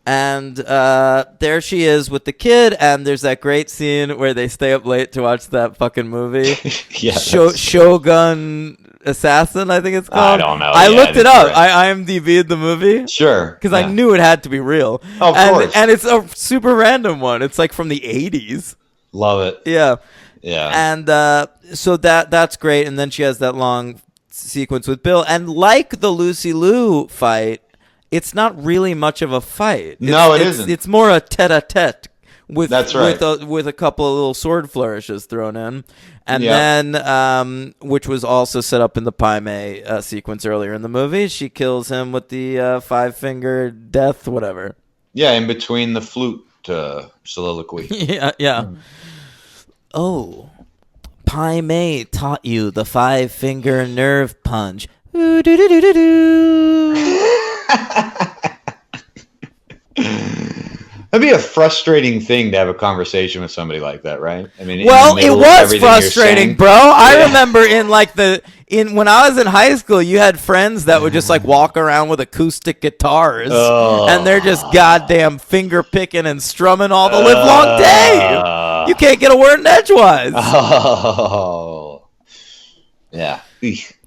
And there she is with the kid, and there's that great scene where they stay up late to watch that fucking movie. Yeah. Shogun Assassin, I think it's called. I don't know. I Yeah, looked it I up. think I IMDb'd the movie Sure. because I knew it had to be real. Of and, course. And it's a super random one. It's like from the 80s. Love it. Yeah. Yeah. And so that's great. And then she has that long sequence with Bill. And like the Lucy Liu fight, it's not really much of a fight. No, it isn't. It's more a tete-a-tete with That's right. with a couple of little sword flourishes thrown in. And Yeah. then, which was also set up in the Pai Mei sequence earlier in the movie, she kills him with the five-finger death, whatever. Yeah, in between the flute soliloquy. Yeah. Oh, Pai Mei taught you the five-finger nerve punch. That'd be a frustrating thing to have a conversation with somebody like that, right? I mean, Well, in the it middle of was everything you're frustrating, saying. bro. I Yeah. remember when I was in high school, you had friends that would just like walk around with acoustic guitars, Oh. and they're just goddamn finger picking and strumming all the live long day. You can't get a word in edgewise. Oh, Yeah. Eek.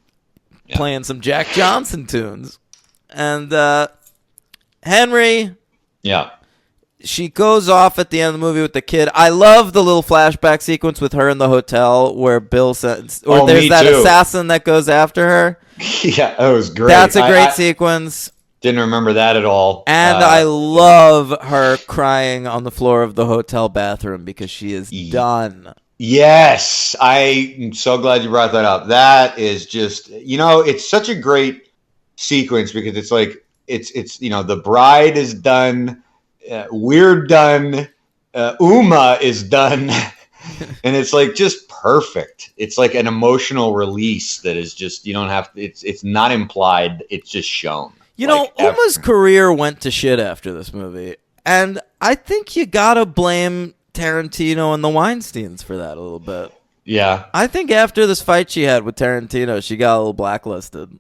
Yeah. playing some Jack Johnson tunes. And Henry, Yeah. she goes off at the end of the movie with the kid. I love the little flashback sequence with her in the hotel where Bill says, or Oh, there's me that too. assassin that goes after her. Yeah, that was great. That's a great I sequence. didn't remember that at all. And I love her crying on the floor of the hotel bathroom because she is done. Yes, I'm so glad you brought that up. That is just, it's such a great sequence because it's like it's the bride is done, we're done, Uma is done, and it's like just perfect. It's like an emotional release that is just you don't have to. It's not implied. It's just shown. Uma's career went to shit after this movie, and I think you gotta blame Tarantino and the Weinsteins for that a little bit. Yeah. I think after this fight she had with Tarantino, she got a little blacklisted.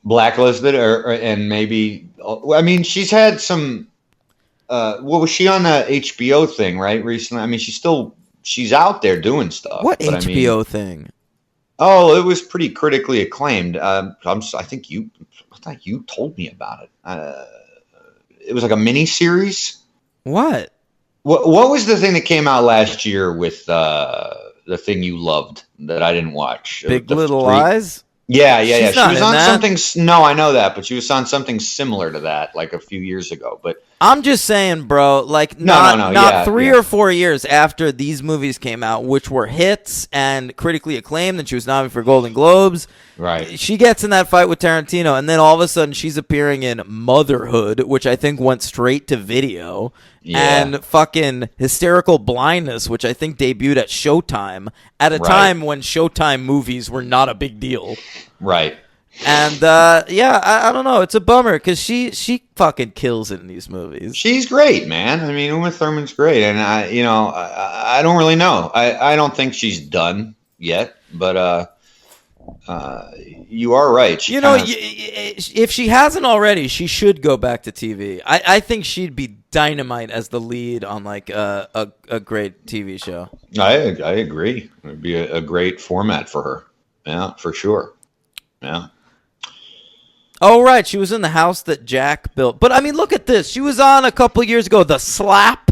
Blacklisted, and maybe. I mean, she's had some. Was she on the HBO thing right recently? I mean, she's out there doing stuff. What but HBO thing? Oh, it was pretty critically acclaimed. I thought you told me about it. It was like a mini series. What? What was the thing that came out last year with the thing you loved that I didn't watch? Big Little Lies? Yeah. She's She not was in on that. something. No, I know that, but she was on something similar to that, like a few years ago. But I'm just saying, bro, like No, not yeah, 3 yeah. or 4 years after these movies came out, which were hits and critically acclaimed, and she was nominated for Golden Globes. right, She gets in that fight with Tarantino, and then all of a sudden she's appearing in Motherhood, which I think went straight to video, Yeah. and fucking Hysterical Blindness, which I think debuted at Showtime at a Right. time when Showtime movies were not a big deal. right. And I don't know, it's a bummer because she fucking kills it in these movies. She's great, man. I mean, Uma Thurman's great, and I don't really know. I don't think she's done yet, but you are right. She kinda- If she hasn't already, she should go back to TV. I think she'd be dynamite as the lead on like a great TV show. I agree. It'd be a great format for her. Yeah, for sure. Yeah. Oh, right. She was in the house that Jack built. But, I mean, look at this. She was on a couple years ago, The Slap.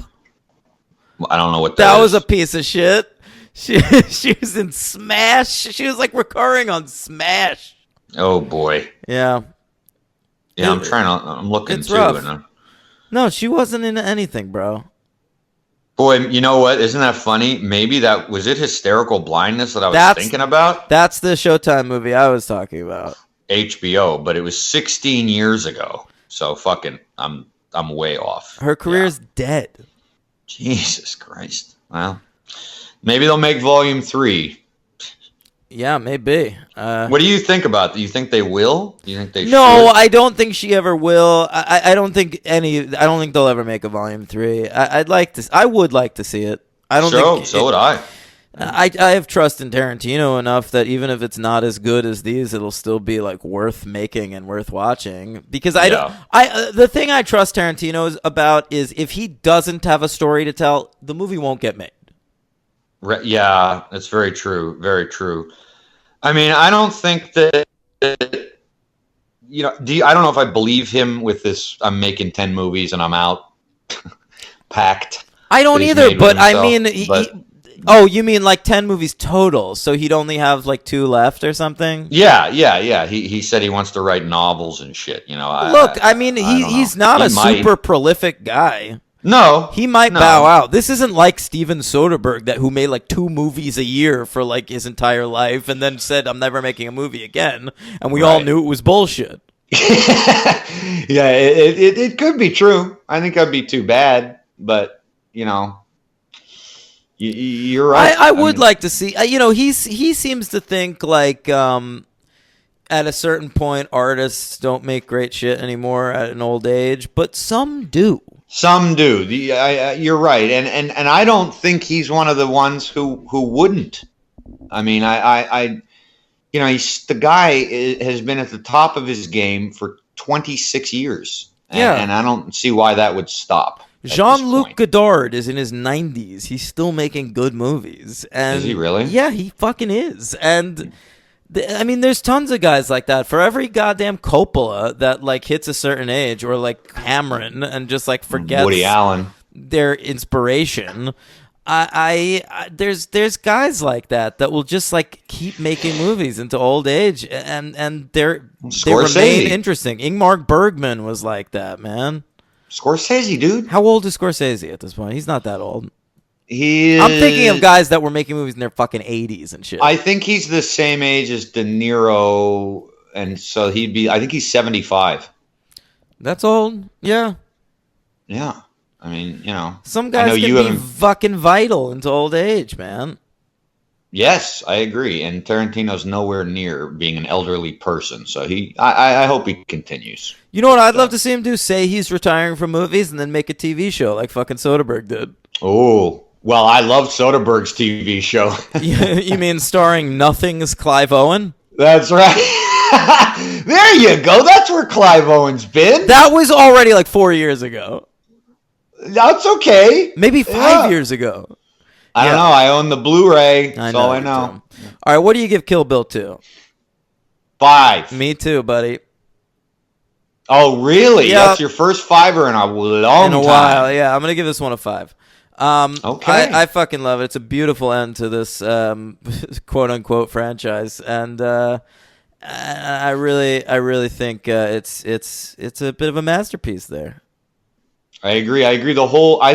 I don't know what That is. was a piece of shit. She was in Smash. She was, like, recurring on Smash. Oh boy. Yeah. Yeah, I'm looking it's too. rough. And, No, she wasn't in anything, bro. boy, you know what? Isn't that funny? Maybe that was it. Hysterical Blindness that I was thinking about. That's the Showtime movie I was talking about. HBO, but it was 16 years ago. So fucking, I'm way off. Her career's dead. Jesus Christ. Well, maybe they'll make Volume 3. Yeah, maybe. What do you think about that? You think they will? Do you think they No, should? I don't think she ever will. I don't think they'll ever make a volume 3. I would like to see it. I don't think So would I. I have trust in Tarantino enough that even if it's not as good as these, it'll still be like worth making and worth watching. Because the thing I trust Tarantino about is if he doesn't have a story to tell, the movie won't get made. Yeah, that's very true. Very true. I mean, I don't think that I don't know if I believe him with this. I'm making 10 movies and I'm out. Packed. I don't that he's either, made with but I himself, mean, oh, you mean like 10 movies total? So he'd only have like 2 left or something? Yeah. He said he wants to write novels and shit. Look, I mean, I don't he's know. not He a might. super prolific guy. No, He might no. bow out. This isn't like Steven Soderbergh who made like 2 movies a year for like his entire life and then said, I'm never making a movie again. And we all Right. knew it was bullshit. Yeah, it could be true. I think that'd be too bad, but you're right. I would like to see, he seems to think like, at a certain point, artists don't make great shit anymore at an old age, but some do. Some do. You're right, and I don't think he's one of the ones who wouldn't. I mean, he's the guy has been at the top of his game for 26 years, and I don't see why that would stop. at this Jean-Luc point. Godard is in his 90s. He's still making good movies. And Is he really? Yeah, he fucking is. And I mean, there's tons of guys like that. For every goddamn Coppola that like hits a certain age, or like Cameron and just like forgets Woody Allen. their inspiration. There's guys like that will just like keep making movies into old age, and they Scorsese. remain interesting. Ingmar Bergman was like that, man. Scorsese, dude. How old is Scorsese at this point? He's not that old. He is, I'm thinking of guys that were making movies in their fucking 80s and shit. I think he's the same age as De Niro, and so I think he's 75. That's old. Yeah. Yeah. I mean, you know. Some I guys know can you be haven't. fucking vital into old age, man. Yes, I agree. And Tarantino's nowhere near being an elderly person, so I hope he continues. You know what I'd love to see him do? Say he's retiring from movies and then make a TV show like fucking Soderbergh did. Oh, well, I love Soderbergh's TV show. You mean starring Nothing's Clive Owen? That's right. There you go. That's where Clive Owen's been. That was already like 4 years ago. That's okay. Maybe 5 years ago. I don't know. I own the Blu-ray. That's all I you know. do. All right, what do you give Kill Bill to? 5. Me too, buddy. Oh, really? Yeah. That's your first fiver in a long In a time. while, yeah. I'm gonna give this one a 5. Okay. I fucking love it. It's a beautiful end to this quote unquote franchise, and I really think it's a bit of a masterpiece there. I agree. I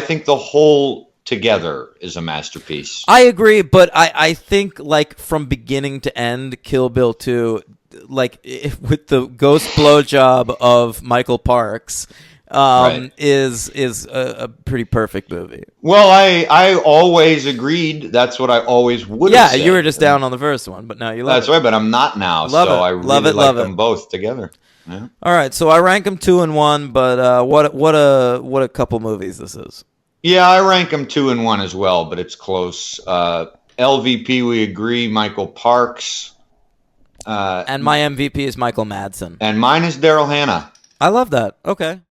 think the whole together is a masterpiece. I agree, but I think like from beginning to end, Kill Bill 2, like with the ghost blowjob of Michael Parks, Right. is a pretty perfect movie. Well, I always agreed. That's what I always would have said. Yeah, you were just down on the first one, but now you love That's it. right, but I'm not now. Love so it. I really Love it, like love them it. both together. Yeah. All right, so I rank them 2 and 1, but what a couple movies this is. Yeah, I rank them 2 and 1 as well, but it's close. LVP, we agree. Michael Parks. And my MVP is Michael Madsen. And mine is Daryl Hannah. I love that. Okay.